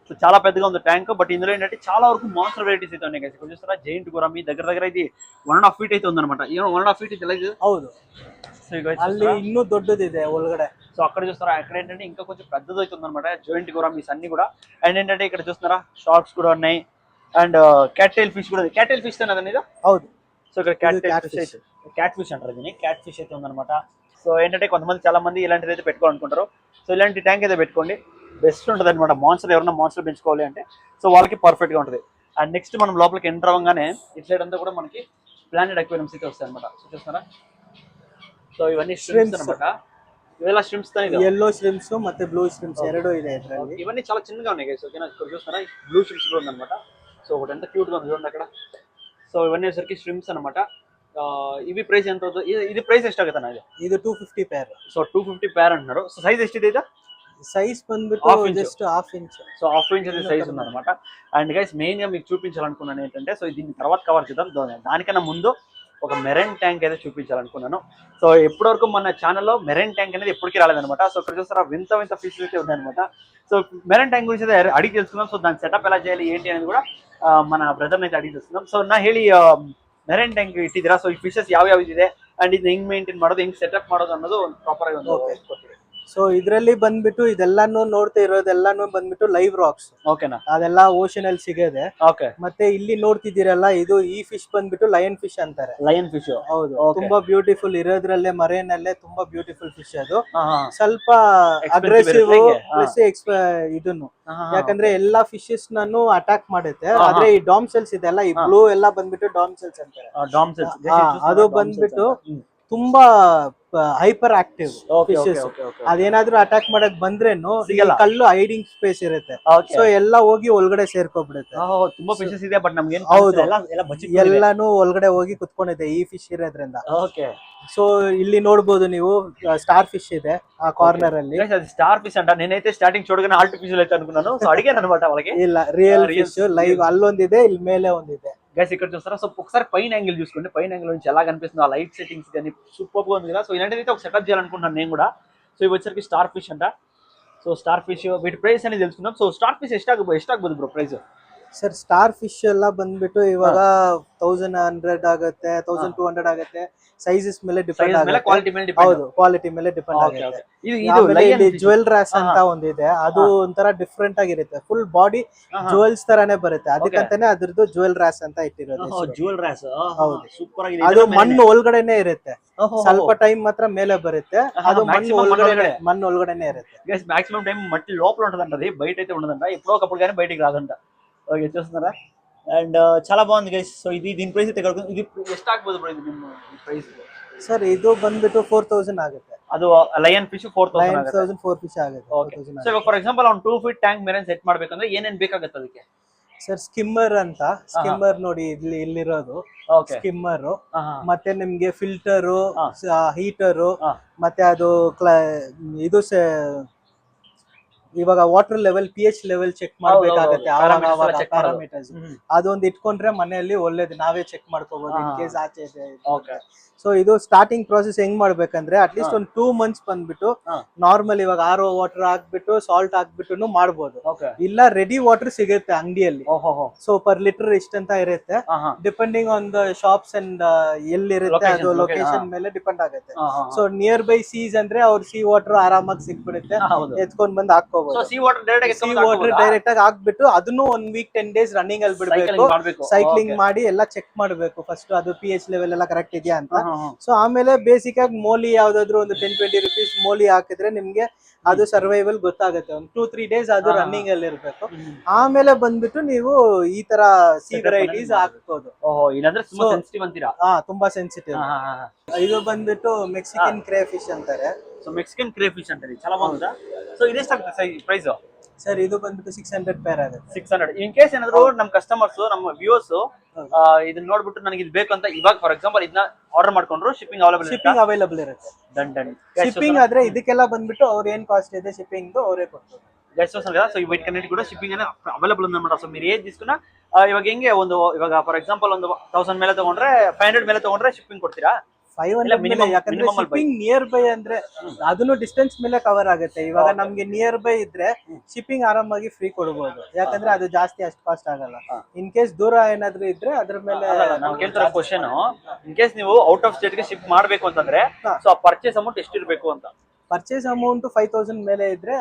సో చాలా పెద్దగా ఉంది ట్యాంక్. బట్ ఇందులో ఏంటంటే చాలా వరకు మాన్స్టర్ వెరైటీస్ అయితే ఉన్నాయి. ఇక్కడ చూస్తారా జైంట్ గురామి దగ్గర ఇది 1.5 feet అయితే ఉందన్నమాట. 1.5 feet తెలియదు. ಹೌದು, ಅಲ್ಲಿ ಇನ್ನೂ ದೊಡ್ಡದಿದೆ ಒಳಗಡೆ. సో అక్కడ చూస్తారా అక్కడ ఏంటంటే ఇంకా కొంచెం పెద్దది అవుతుంది అనమాట జాయింట్ గురామీస్ అన్ని కూడా. అండ్ ఏంటంటే ఇక్కడ చూస్తున్నారా షార్క్స్ కూడా ఉన్నాయి. అండ్ క్యాట్టైల్ ఫిష్ కూడా ఉంది. క్యాట్టైల్ ఫిష్ అనేది ఇది. ಹೌದು. సో ఇక్కడ క్యాట్ ఫిష్ అంటారు దీన్ని. క్యాట్ ఫిష్ అయితే ఉందన్నమాట. సో ఏంటంటే కొంతమంది చాలా మంది ఇలాంటిది అయితే పెట్టుకోవాలనుకుంటారు. సో ఇలాంటి ట్యాంక్ అయితే పెట్టుకోండి, బెస్ట్ ఉంటుంది అనమాట. మాన్స్టర్ ఎవరైనా మాన్స్టర్ పెంచుకోవాలి అంటే సో వాళ్ళకి పర్ఫెక్ట్ గా ఉంటుంది. అండ్ నెక్స్ట్ మనం లోపలికి ఎంటర్ అవ్వగానే ఇటు సైడ్ అంతా కూడా మనకి ప్లానెట్ అక్వేరియంస్ అయితే వస్తాయి అనమాట. సో చూస్తున్నారా. సో ఇవన్నీ శ్రింప్స్ అనమాట. ఇವೆಲ್ಲ ಶ್ರಿಂಪ್ಸ್ ತಾನೆ. ಯೆಲ್ಲೋ ಶ್ರಿಂಪ್ಸ್ ಮತ್ತೆ ಬ್ಲೂ ಶ್ರಿಂಪ್ಸ್ ಎರಡು ಇದೆ ಇದರಲ್ಲಿ. ఇవన్నీ చాలా చిన్నగా ఉన్నాయి గైస్. ఓకేనా. ఇక్కడ చూస్తారా బ్లూ శ్రింప్స్ కూడా ఉందన్నమాట. సో ఒకటి ఎంత క్యూట్ గా ఉంది చూడండి అక్కడ. సో ఇవన్నీ వచ్చరికి శ్రింప్స్ అనమాట. ఇవి ప్రైస్ ఎంత అవుతుంది? ఇది ప్రైస్ ಎಷ್ಟಾಗುತ್ತೆ ಇದು? ಇದು 250 ಪೇರ್. సో 250 ಪೇರ್ అంటున్నారు. సో సైజ్ ఎಷ್ಟಿದೆ ఇది? సైజ్ ಬಂದ್ಬಿಟ್ಟು just half inch. So half inch అది సైజ్ ఉందన్నమాట. అండ్ గైస్ మెయిన్ గా మీకు చూపించాలనుకున్నాను ఏంటంటే సో దీన్ని తర్వాత కవర్ చేద్దాం. దానికన్నా ముందు ఒక మెరైన్ ట్యాంక్ అయితే చూపించాలనుకున్నాను. సో ఎప్పటి వరకు మన ఛానల్లో మెరైన్ ట్యాంక్ అనేది ఎప్పటికీ రాలేదనమాట. సో ఇక్కడ చూస్తారా వింత ఫిష్ అయితే ఉన్నాయన్నమాట. సో మెరైన్ ట్యాంక్ గురించి అయితే అడిగి తెలుసుకుందాం. సో దాని సెటప్ ఎలా చేయాలి ఏంటి అనేది కూడా మన బ్రదర్ని అయితే అడిగి తెలుసుకుందాం. ಸೊ ನಾ ಹೇಳಿ ಮೆರೈನ್ ಟ್ಯಾಂಕ್ ಇಟ್ಟಿದ್ದೀರಾ? ಸೊ ಈ ಫಿಶಸ್ ಯಾವ ಇದೆ ಅಂಡ್ ಇದು ಹೆಂಗ್ ಮೇಂಟೈನ್ ಮಾಡೋದು, ಹೆಂಗ್ ಸೆಟಪ್ ಮಾಡೋದು ಅನ್ನೋದು ಒಂದು ಪ್ರಾಪರ್ ಆಗಿ ಒಂದು. ಸೊ ಇದರಲ್ಲಿ ಬಂದ್ಬಿಟ್ಟು ಇದೆಲ್ಲಾನು ನೋಡ್ತಾ ಇರೋದೆಲ್ಲಾನು ಬಂದ್ಬಿಟ್ಟು ಲೈವ್ ರಾಕ್ಸ್. ಓಕೆನಾ. ಅದೆಲ್ಲ ಓಷನ್ ಅಲ್ಲಿ ಸಿಗದೆ. ಓಕೆ. ಮತ್ತೆ ಇಲ್ಲಿ ನೋಡ್ತಿದ್ದೀರಲ್ಲ ಇದು ಈ ಫಿಶ್ ಬಂದ್ಬಿಟ್ಟು ಲಯನ್ ಫಿಶ್ ಅಂತಾರೆ. Lion fish. ಹೌದು, ತುಂಬಾ ಬ್ಯೂಟಿಫುಲ್ ಇರೋದ್ರಲ್ಲೇ ಮರೇನ್ ಅಲ್ಲೇ ತುಂಬಾ ಬ್ಯೂಟಿಫುಲ್ ಫಿಶ್ ಅದು. ಸ್ವಲ್ಪ ಅಗ್ರೆಸಿವ್ ಇದನ್ನು ಯಾಕಂದ್ರೆ ಎಲ್ಲಾ ಫಿಶಸ್ ನಾನು ಅಟ್ಯಾಕ್ ಮಾಡುತ್ತೆ. ಆದ್ರೆ ಈ ಡಾಮ್ಸೆಲ್ಸ್ ಇದೆಲ್ಲ ಈ ಬ್ಲೂ ಎಲ್ಲ ಬಂದ್ಬಿಟ್ಟು ಡಾಮ್ಸೆಲ್ಸ್ ಅಂತಾರೆ. ಅದು ಬಂದ್ಬಿಟ್ಟು ತುಂಬಾ ಹೈಪರ್ ಆಕ್ಟಿವ್ ಫಿಶಸ್. ಅದೇನಾದ್ರೂ ಅಟ್ಯಾಕ್ ಮಾಡಕ್ ಬಂದ್ರೇನು ಕಲ್ಲು ಹೈಡಿಂಗ್ ಸ್ಪೇಸ್ ಇರುತ್ತೆ. ಸೊ ಎಲ್ಲ ಹೋಗಿ ಒಳಗಡೆ ಸೇರ್ಕೊಬಿಡುತ್ತೆ. ತುಂಬಾ ಫಿಶಸ್ ಇದೆ ಬಟ್ ನಮ್ಗೆ ಹೌದು ಎಲ್ಲಾನು ಒಳಗಡೆ ಹೋಗಿ ಕುತ್ಕೊಂಡಿದೆ ಈ ಫಿಶ್ ಇರೋದ್ರಿಂದ. ಸೊ ಇಲ್ಲಿ ನೋಡ್ಬೋದು ನೀವು ಸ್ಟಾರ್ ಫಿಶ್ ಇದೆ ಆ ಕಾರ್ನರ್ ಅಲ್ಲಿ. స్టార్ ఫిష్ అంట. నేనైతే స్టార్టింగ్ చూడగానే ఆర్టిఫిషియల్ అయితే అనుకున్నాను. సో అడిగాను అనమాట వాళ్ళకి. ಇಲ್ಲ రియల్ ఫిష్ లైవ్ అల్లొందిದೆ, ಇಲ್ಲಿ ಮೇಲೆ ಒಂದಿದೆ. గైస్ ఇక్కడ చూస్తారా. సో ఒకసారి పైన యాంగిల్ చూసుకోండి. పైన యాంగిల్ నుంచి ఎలా కనిపిస్తుంది ఆ లైట్ సెట్టింగ్స్ కానీ సూపర్ గా ఉంది కదా. సో ఇలాంటిది అయితే ఒక సెటప్ చేయాలనుకుంటున్నాను నేను కూడా. సో ఇవి వచ్చరికి స్టార్ ఫిష్ అంట. సో స్టార్ ఫిష్ వీటి ప్రైస్ అనేది తెలుసుకుందాం. సో స్టార్ ఫిష్ ಎಷ್ಟಾಗಬಹುದು bro price? Sir starfish ಎಲ್ಲ ಬಂದ್ಬಿಟ್ಟು ಇವಾಗ 1100 ಆಗುತ್ತೆ, 1200 ಆಗುತ್ತೆ. ಸೈಜಸ್ ಮೇಲೆ ಡಿಪೆಂಡ್ ಆಗುತ್ತೆ. ಹೌದು, ಕ್ವಾಲಿಟಿ ಮೇಲೆ ಡಿಪೆಂಡ್ ಆಗುತ್ತೆ. ಇದು ಜ್ಯುವೆಲ್ ರಾಸ್ ಅಂತ ಒಂದಿದೆ. ಅದು ಒಂಥರ ಡಿಫ್ರೆಂಟ್ ಆಗಿರುತ್ತೆ. ಫುಲ್ ಬಾಡಿ ಜ್ಯುವೆಲ್ಸ್ ತರಾನೇ ಬರುತ್ತೆ. ಅದಕ್ಕಂತಾನೆ ಅದ್ರದ್ದು ಜ್ಯುವೆಲ್ ರಾಸ್ ಅಂತ ಇಟ್ಟಿರೋದು. ಜ್ಯುವೆಲ್ ರಾಸ್. ಹೌದು, ಸೂಪರ್ ಆಗಿದೆ. ಅದು ಮಣ್ಣು ಒಳಗಡೆನೆ ಇರುತ್ತೆ. ಸ್ವಲ್ಪ ಟೈಮ್ ಮಾತ್ರ ಮೇಲೆ ಬರುತ್ತೆ. ಅದು ಮಣ್ಣು ಒಳಗಡೆನೆ ఇರುತ್ತೆ. గైస్ మాక్సిమం టైం మట్టి లోపల ఉంటదంట. అది బయట అయితే ఉండదంట. ఎప్పుడో ఒకప్పుడు కానీ బయటికి రాదంట. ఓకే చూస్తున్నారా. అండ్ చాలా బాగుంది గైస్. సో దీని ప్రైస్ అయితే ఇది ಎಷ್ಟಾಗಬಹುದು ಬ್ರೋ? ಇದು ನಿಮ್ಮ ಪ್ರೈಸ್ ಸರ್ ಇದು ಬಂದ್ಬಿಟ್ಟು 4000 ಆಗುತ್ತೆ. ಅದು ಲಯನ್ ಫಿಶ್ 4000 ಆಗುತ್ತೆ. 4 ಫಿಶ್ ಆಗುತ್ತೆ. ಓಕೆ. ಸೊ ಫಾರ್ ಎಕ್ಸಾಂಪಲ್ ಒಂದು 2 feet ಟ್ಯಾಂಕ್ ಮೇರೆ ಸೆಟ್ ಮಾಡ್ಬೇಕಂದ್ರೆ ಏನೇನ್ ಬೇಕಾಗುತ್ತೆ ಅದಕ್ಕೆ? ಸರ್ ಸ್ಕಿಮ್ಮರ್ ಅಂತ. ಸ್ಕಿಮ್ಮರ್ ನೋಡಿ ಇಲ್ಲಿರೋದು ಸ್ಕಿಮ್ಮರ್. ಮತ್ತೆ ನಿಮ್ಗೆ ಫಿಲ್ಟರು, ಹೀಟರು, ಮತ್ತೆ ಅದು ಇದು ಇವಾಗ water level pH level check ಮಾಡ್ಬೇಕಾಗತ್ತೆ. ಪ್ಯಾರಾಮೀಟರ್ಸ್ ಅದೊಂದು ಇಟ್ಕೊಂಡ್ರೆ ಮನೆಯಲ್ಲಿ ಒಳ್ಳೇದು. ನಾವೇ ಚೆಕ್ ಮಾಡ್ಕೋಬಹುದು ಇನ್ ಕೇಸ್ ಆಚೆ ಇದೆ. ಸೊ ಇದು ಸ್ಟಾರ್ಟಿಂಗ್ ಪ್ರಾಸೆಸ್ ಹೆಂಗ್ ಮಾಡ್ಬೇಕಂದ್ರೆ ಅಟ್ಲೀಸ್ಟ್ ಒಂದು 2 months ಬಂದ್ಬಿಟ್ಟು ನಾರ್ಮಲ್ ಇವಾಗ RO ವಾಟರ್ ಹಾಕ್ಬಿಟ್ಟು ಸಾಲ್ಟ್ ಹಾಕ್ಬಿಟ್ಟು ಮಾಡ್ಬೋದು. ಇಲ್ಲ ರೆಡಿ ವಾಟರ್ ಸಿಗುತ್ತೆ ಅಂಗಡಿಯಲ್ಲಿ. ಸೊ ಪರ್ ಲೀಟರ್ ಇಷ್ಟಂತ ಇರುತ್ತೆ. Depending on the shops and ಎಲ್ಲಿರುತ್ತೆ ಅದು ಲೊಕೇಶನ್ ಮೇಲೆ ಡಿಪೆಂಡ್ ಆಗುತ್ತೆ. ಸೊ ನಿಯರ್ ಬೈ ಸೀಸ್ ಅಂದ್ರೆ ಅವ್ರ ಸೀ ವಾಟರ್ ಆರಾಮಾಗಿ ಸಿಕ್ಬಿಡುತ್ತೆ. ಎತ್ಕೊಂಡ್ ಬಂದ್ ಹಾಕೋಬಹುದು. ಸೀ ವಾಟರ್ ಡೈರೆಕ್ಟ್ ಆಗಿ ಹಾಕ್ಬಿಟ್ಟು ಅದನ್ನು 1 week 10 days ರನ್ನಿಂಗ್ ಅಲ್ಲಿ ಬಿಡ್ಬೇಕು. ಸೈಕ್ಲಿಂಗ್ ಮಾಡಿ ಎಲ್ಲ ಚೆಕ್ ಮಾಡ್ಬೇಕು ಫಸ್ಟ್ ಅದು pH ಲೆವೆಲ್ ಎಲ್ಲ ಕರೆಕ್ಟ್ ಇದೆಯಾ ಅಂತ. ಸೊ ಆಮೇಲೆ ಬೇಸಿಕ್ ಆಗಿ ಮೋಲಿ ಯಾವ್ದಾದ್ರು ಒಂದು 10-20 rupees ಮೋಲಿ ಹಾಕಿದ್ರೆ ನಿಮ್ಗೆ ಅದು ಸರ್ವೈವಲ್ ಗೊತ್ತಾಗುತ್ತೆ. ಒಂದು 2-3 days ಅದು ರನ್ನಿಂಗ್ ಅಲ್ಲಿ ಇರ್ಬೇಕು. ಆಮೇಲೆ ಬಂದ್ಬಿಟ್ಟು ನೀವು ಈ ತರ ಸಿ ವೆರೈಟೀಸ್ ಹಾಕ್ಬೋದು. ಇಲ್ಲಾಂದ್ರೆ ತುಂಬಾ ಸೆನ್ಸಿಟಿವ್ ಅಂತೀರಾ? ತುಂಬಾ ಸೆನ್ಸಿಟಿವ್. ಇದು ಬಂದ್ಬಿಟ್ಟು ಮೆಕ್ಸಿಕನ್ ಕ್ರೇ ಫಿಶ್ ಅಂತಾರೆ. ಸೊ ಮೆಕ್ಸಿಕನ್ ಕ್ರೇ ಫಿಶ್ ಅಂತಾರೆ. ಚಲೋ ಬಾಗುತ್ತಾ? ಸೊ ಇದೆಷ್ಟಾಗುತ್ತೆ ಪ್ರೈಸ್? ಸರ್ ಇದು ಬಂದ್ಬಿಟ್ಟು 600 ಪೇರ್ ಆಗುತ್ತೆ. 600. ಇನ್ ಕೇಸ್ ಏನಾದ್ರು ನಮ್ಮ ಕಸ್ಟಮರ್ಸ್ ನಮ್ಮ ವ್ಯೂವರ್ಸ್ ಇದನ್ನ ನೋಡ್ಬಿಟ್ಟು ನನಗೆ ಇದು ಬೇಕು ಅಂತ ಇವಾಗ ಫಾರ್ ಎಕ್ಸಾಂಪಲ್ ಇದನ್ನ ಆರ್ಡರ್ ಮಾಡ್ಕೊಂಡ್ರು ಶಿಪ್ಪಿಂಗ್ ಅವೈಲಬಲ್ ಇರುತ್ತೆ. ಡನ್. ಶಿಪ್ಪಿಂಗ್ ಆದ್ರೆ ಇದಕ್ಕೆಲ್ಲ ಬಂದ್ಬಿಟ್ಟು ಅವ್ರು ಏನ್ ಕಾಸ್ಟ್ ಇದೆ ಶಿಪ್ಪಿಂಗ್ ಅವರೇ ಕೊಡ್ತಾರೆ. గైస్ చూస్తారు కదా. సో ఈ వైట్ కనెక్ట్ కూడా షిప్పింగ్ అనేది అవైలబుల్ ఉందన్నమాట. సో మీరు ఏది తీసుకున్నా ఇವಾಗ ಹೆಂಗೆ ಒಂದು ಇವಾಗ ಫಾರ್ ಎಕ್ಸಾಂಪಲ್ ಒಂದು 1000 ಮೇಲೆ ತಗೊಂಡ್ರೆ 500 ಮೇಲೆ ತಗೊಂಡ್ರೆ ಶಿಪ್ಪಿಂಗ್ ಕೊಡ್ತೀರಾ? 500 ಮೇಲೆ, ಯಾಕಂದ್ರೆ minimum ಅಲ್ಲಿ ಶಿಪ್ಪಿಂಗ್ ನಿಯರ್ ಬೈ ಅಂದ್ರೆ ಅದನ್ನು ಡಿಸ್ಟೆನ್ಸ್ ಮೇಲೆ ಕವರ್ ಆಗುತ್ತೆ. ಇವಾಗ ನಮ್ಗೆ ನಿಯರ್ ಬೈ ಇದ್ರೆ ಶಿಪ್ಪಿಂಗ್ ಆರಾಮಾಗಿ ಫ್ರೀ ಕೊಡ್ಬೋದು, ಯಾಕಂದ್ರೆ ಅದು ಜಾಸ್ತಿ ಅಷ್ಟು ಕಾಸ್ಟ್ ಆಗಲ್ಲ. ಇನ್ ಕೇಸ್ ದೂರ ಏನಾದ್ರು ಇದ್ರೆ ಅದ್ರ ಮೇಲೆ ನಾನು ಕೇಳ್ತಿರೋ ಕ್ವಶನ್, ಇನ್ ಕೇಸ್ ನೀವು ಔಟ್ ಆಫ್ ಸ್ಟೇಟ್ ಗೆ ಶಿಫ್ಟ್ ಮಾಡ್ಬೇಕು ಅಂತಂದ್ರೆ ಸೊ ಆ ಪರ್ಚೇಸ್ ಅಮೌಂಟ್ ಎಷ್ಟಿರ್ಬೇಕು ಅಂತ. ಪರ್ಚೇಸ್ ಅಮೌಂಟ್ 5000 ಮೇಲೆ ಇದ್ರೆ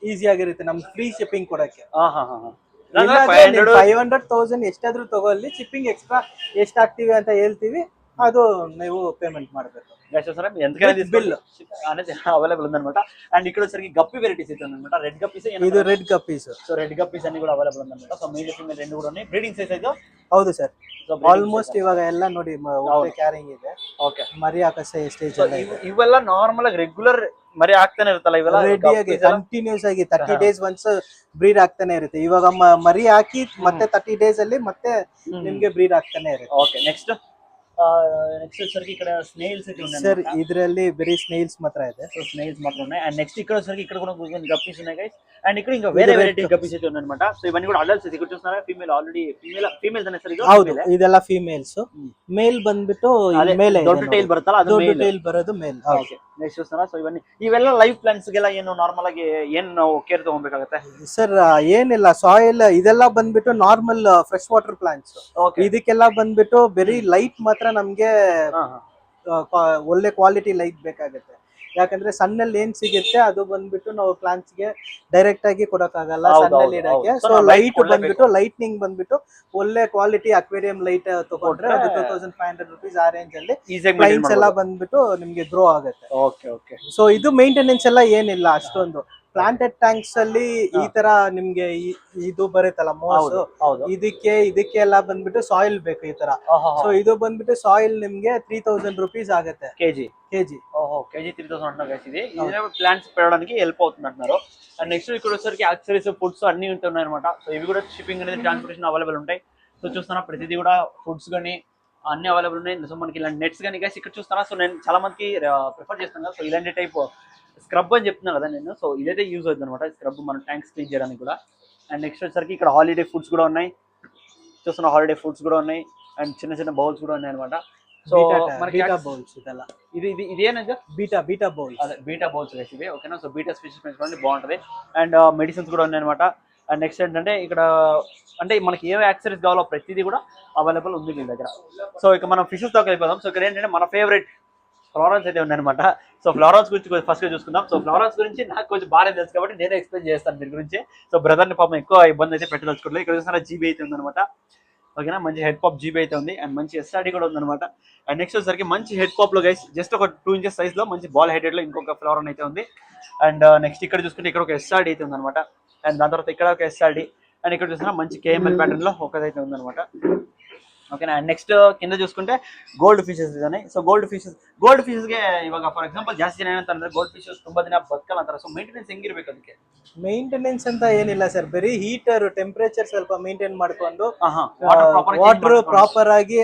ಈಸಿ ಆಗಿರುತ್ತೆ ನಮ್ಗೆ ಫ್ರೀ ಶಿಪ್ಪಿಂಗ್ ಕೊಡಕ್ಕೆ. 500,000 ಎಷ್ಟಾದ್ರೂ ತಗೊಳ್ಳಿ, ಶಿಪ್ಪಿಂಗ್ ಎಕ್ಸ್ಟ್ರಾ ಎಷ್ಟ್ ಹಾಕ್ತಿವಿ ಅಂತ ಹೇಳ್ತೀವಿ, ಅದು ನೀವು ಪೇಮೆಂಟ್ ಮಾಡ್ಬೇಕು. ಬಿಲ್ ಅವೈಲೇಬಲ್ ఉందన్నమాట. అండ్ ఇక్కడ వచ్చరికి గప్పి వెరైటీస్ అయితే ఉందన్నమాట. రెడ్ గప్పీస్, ಇದು ರೆಡ್ ಗಪ್ಪೀಸ್. సో రెడ్ గప్పీస్ అన్ని కూడా అవైలబుల్ ఉందన్నమాట. సో మేల్ ఫీಮೇಲ್ రెండు కూడా ఉన్నాయి. బ్రీడింగ్ సైజ్ అయితే ಹೌದು ಸರ್, ಆಲ್ಮೋಸ್ಟ್ ಇವಾಗ ಎಲ್ಲ ನೋಡಿ ಕ್ಯಾರಿಂಗ್ ಇದೆ. ಓಕೆ, ಮರಿ ಹಾಕೋ ಸ್ಟೇಜ್ ಎಲ್ಲ ಇದೆ. ಇವೆಲ್ಲ ನಾರ್ಮಲ್ ಆಗಿ ರೆಗ್ಯುಲರ್ ಮರಿ ಆಗ್ತಾನೆ ಇರುತ್ತಲ್ಲ ಇವೆಲ್ಲ ರೆಡಿಯಾಗಿ ಕಂಟಿನ್ಯೂಸ್ ಆಗಿ 30 ಡೇಸ್ ಒನ್ಸ್ ಬ್ರೀಡ್ ಆಗ್ತಾನೆ ಇರುತ್ತೆ. ಇವಾಗ ಮರಿ ಹಾಕಿ ಮತ್ತೆ 30 ಡೇಸ್ ಅಲ್ಲಿ ಮತ್ತೆ ನಿಮ್ಗೆ ಬ್ರೀಡ್ ಆಗ್ತಾನೆ ಇರುತ್ತೆ. ಓಕೆ, ನೆಕ್ಸ್ಟ್ వచ్చరికి ఇక్కడ స్నేల్స్ అయితే ఉన్నాయి ಸರ್. ಇದರಲ್ಲಿ ಬರೀ ಸ್ನೇಲ್ಸ್ ಮಾತ್ರ ಇದೆ. సో స్నేల్స్ మాత్రం ఉన్నాయి. అండ్ నెక్స్ట్ ఇక్కడ వచ్చరికి ఇక్కడ కూడా కొన్ని గప్పీస్ ఉన్నాయి గైస్. అండ్ ఇక్కడ ఇంకా వేరే వెరైటీ గప్పీస్ అయితే ఉన్నాయన్నమాట. సో ఇవన్నీ కూడా అడల్ట్స్. ఇక్కడ చూస్తున్నారా, ఫీమేల్ ఆల్రెడీ ఫీమేల్ అనే సరిగా. ಹೌದು, ಇದೆಲ್ಲ ಫೀಮೇಲ್ಸ್. ಮೇಲ್ ಬಂದ್ಬಿಟ್ಟು ಮೇಲೆ ದೊಡ್ಡ ಟೈಲ್ ಬರುತ್ತಲ್ಲ ಅದು ದೊಡ್ಡ ಟೈಲ್ ಬರೋದು ಮೇಲ್. ಓಕೆ, ನೆಕ್ಸ್ಟ್ చూస్తున్నారా. ಸೊ ಇವೆಲ್ಲ ಲೈಫ್ ಪ್ಲಾಂಟ್ಸ್ ಗೆಲ್ಲ ಏನು ನಾರ್ಮಲ್ ಆಗಿ ಏನು ನಾವು ಕೇರ್ ತಗೊಬೇಕಾಗುತ್ತೆ ಸರ್? ಏನಿಲ್ಲ, ಸಾಯಿಲ್ ಇದೆಲ್ಲ ಬಂದ್ಬಿಟ್ಟು ನಾರ್ಮಲ್ ಫ್ರೆಶ್ ವಾಟರ್ ಪ್ಲಾಂಟ್ಸ್. ಇದಕ್ಕೆಲ್ಲ ಬಂದ್ಬಿಟ್ಟು ಬರೀ ಲೈಟ್ ಮಾತ್ರ ನಮ್ಗೆ ಒಳ್ಳೆ ಕ್ವಾಲಿಟಿ ಲೈಟ್ ಬೇಕಾಗುತ್ತೆ. ಯಾಕಂದ್ರೆ ಸಣ್ಣಲ್ಲಿ ಏನ್ ಸಿಗುತ್ತೆ ಅದು ಬಂದ್ಬಿಟ್ಟು ನಾವು ಪ್ಲಾಂಟ್ಸ್ ಗೆ ಡೈರೆಕ್ಟ್ ಆಗಿ ಕೊಡಕ್ಕಾಗಲ್ಲ ಸಣ್ಣಲ್ಲಿ ಇಡಕ್ಕೆ. ಸೊ ಲೈಟ್ ಬಂದ್ಬಿಟ್ಟು ಲೈಟ್ನಿಂಗ್ ಬಂದ್ಬಿಟ್ಟು ಒಳ್ಳೆ ಕ್ವಾಲಿಟಿ ಅಕ್ವೇರಿಯಂ ಲೈಟ್ ತಗೊಂಡ್ರೆ ಅದು 2500 rupees ಆ ರೇಂಜ್ ಅಲ್ಲಿ ಪ್ಲಾಂಟ್ಸ್ ಎಲ್ಲ ಬಂದ್ಬಿಟ್ಟು ನಿಮ್ಗೆ ಗ್ರೋ ಆಗುತ್ತೆ. Okay okay. ಸೊ ಇದು ಮೇಂಟೆನೆನ್ಸ್ ಎಲ್ಲ ಏನಿಲ್ಲ ಅಷ್ಟೊಂದು. ಪ್ಲಾಂಟೆಡ್ ಟ್ಯಾಂಕ್ಸ್ ಅಲ್ಲಿ ಈ ತರ ನಿಮ್ಗೆ ಇದು ಬರುತ್ತಲ್ಲ ಮೋಸ್, ಇದಕ್ಕೆ ಎಲ್ಲ ಬಂದ್ಬಿಟ್ಟು ಸಾಯಿಲ್ ಬೇಕು ಈ ತರ. ಸೊ ಇದು ಬಂದ್ಬಿಟ್ಟು ಸಾಯಿಲ್ ನಿಮ್ಗೆ 3000 rupees ಆಗುತ್ತೆ కేజీ. ఓహో, కేజీ 3000 అంటున్నారు గైస్. ఇది ప్లాంట్స్ పెరగడానికి హెల్ప్ అవుతుంది అంటున్నారు. అండ్ నెక్స్ట్ ఇక్కడ వచ్చేసరికి యాక్సెసరీస్, ఫుడ్స్ అన్ని ఉంటున్నాయి అనమాట. సో ఇవి కూడా షిప్పింగ్ అనేది, ట్రాన్స్పోర్టేషన్ అవైలబుల్ ఉంటాయి. సో చూస్తున్నా ప్రతిదీ కూడా ఫుడ్స్ కానీ అన్ని అవైలబుల్ ఉన్నాయి. సో మనకి ఇలాంటి నెట్స్ కానీ గైస్ ఇక్కడ చూస్తారా. సో నేను చాలా మందికి ప్రిఫర్ చేస్తాను కదా. సో ఇలాంటి టైప్ స్క్రబ్ అని చెప్తున్నాను కదా నేను. సో ఇదైతే యూజ్ అవుతుంది అనమాట, స్క్రబ్ మన ట్యాంక్స్ క్లీన్ చేయడానికి కూడా. అండ్ నెక్స్ట్ వచ్చేసరికి ఇక్కడ హాలిడే ఫుడ్స్ కూడా ఉన్నాయి. చూస్తున్న హాలిడే ఫుడ్స్ కూడా ఉన్నాయి. అండ్ చిన్న చిన్న బౌల్స్ కూడా ఉన్నాయి అనమాట. సో మనకి ఇదేనంటే బీటా బౌల్స్, అదే బీటా బౌల్స్ ఇవి. ఓకేనా. సో బీటా స్పీషీస్ పెంచుకోవడానికి బాగుంటుంది. అండ్ మెడిసిన్స్ కూడా ఉన్నాయి అనమాట. అండ్ నెక్స్ట్ ఏంటంటే ఇక్కడ అంటే మనకి ఏ యాక్సెసరీస్ కావాలో ప్రతిదీ కూడా అవైలబుల్ ఉంది వీళ్ళ దగ్గర. సో ఇక మనం ఫిషెస్ తో వెళ్ళిపోదాం. సో ఇక్కడ ఏంటంటే మన ఫేవరెట్ ఫ్లోరాన్స్ అయితే ఉన్నాయన్నమాట. సో ఫ్లోరాన్స్ గురించి ఫస్ట్ గా చూసుకుందాం. సో ఫ్లోరాన్స్ గురించి నాకు కొంచెం బాగా తెలుసు కాబట్టి నేనే ఎక్స్ప్లెయిన్ చేస్తాను దీని గురించి. సో బ్రదర్ ని పాపం ఎక్కువ ఇబ్బంది అయితే పెట్టదలుచుకోవట్లేదు. ఇక్కడ చూసిన జీబీ అయితే ఉందన్నమాట. ఓకేనా, మంచి హెడ్ పాప్ జీబీ అయితే ఉంది. అండ్ మంచి ఎస్ఆర్డీ కూడా ఉందన్నమాట. అండ్ నెక్స్ట్ వచ్చేసరికి మంచి హెడ్ పాప్ లో గైస్ జస్ట్ ఒక 2 inches సైజ్ లో మంచి బాల్ హెడెడ్ లో ఇంకొక ఫ్లోరాన్ అయితే ఉంది. అండ్ నెక్స్ట్ ఇక్కడ చూసుకుంటే ఇక్కడ ఒక ఎస్ఆర్డీ అయితే ఉందన్నమాట. అండ్ దాని తర్వాత ఇక్కడ ఒక ఎస్ఆర్డీ. అండ్ ఇక్కడ చూసినా మంచి కేఎంఎల్ ప్యాటర్న్ లో ఒకదైతే ఉందన్నమాట. ఓకేనా. అండ్ నెక్స్ట్ కింద చూసుకుంటే ಗೋಲ್ಡ್ ಫಿಶಸ್ ಇದಾನೆ. ಸೊ ಗೋಲ್ಡ್ ಫಿಶಸ್ಗೆ ಇವಾಗ ಫಾರ್ ಎಕ್ಸಾಂಪಲ್ ಜಾಸ್ತಿ ಜನ ಏನಂತಂದ್ರೆ ಗೋಲ್ಡ್ ಫಿಶಸ್ ತುಂಬಾ ದಿನ ಬದುಕಲ್ಲ ಅಂತಾರೆ. ಸೊ ಮೇಂಟೆನೆನ್ಸ್ ಹೆಂಗಿರ್ಬೇಕು ಅದಕ್ಕೆ? ಮೇಂಟೆನೆನ್ಸ್ ಅಂತ ಏನಿಲ್ಲ ಸರ್, ಬರೀ ಹೀಟರ್ ಟೆಂಪರೇಚರ್ ಸ್ವಲ್ಪ ಮೇಂಟೈನ್ ಮಾಡ್ಕೊಂಡು ವಾಟರ್ ಪ್ರಾಪರ್ ಆಗಿ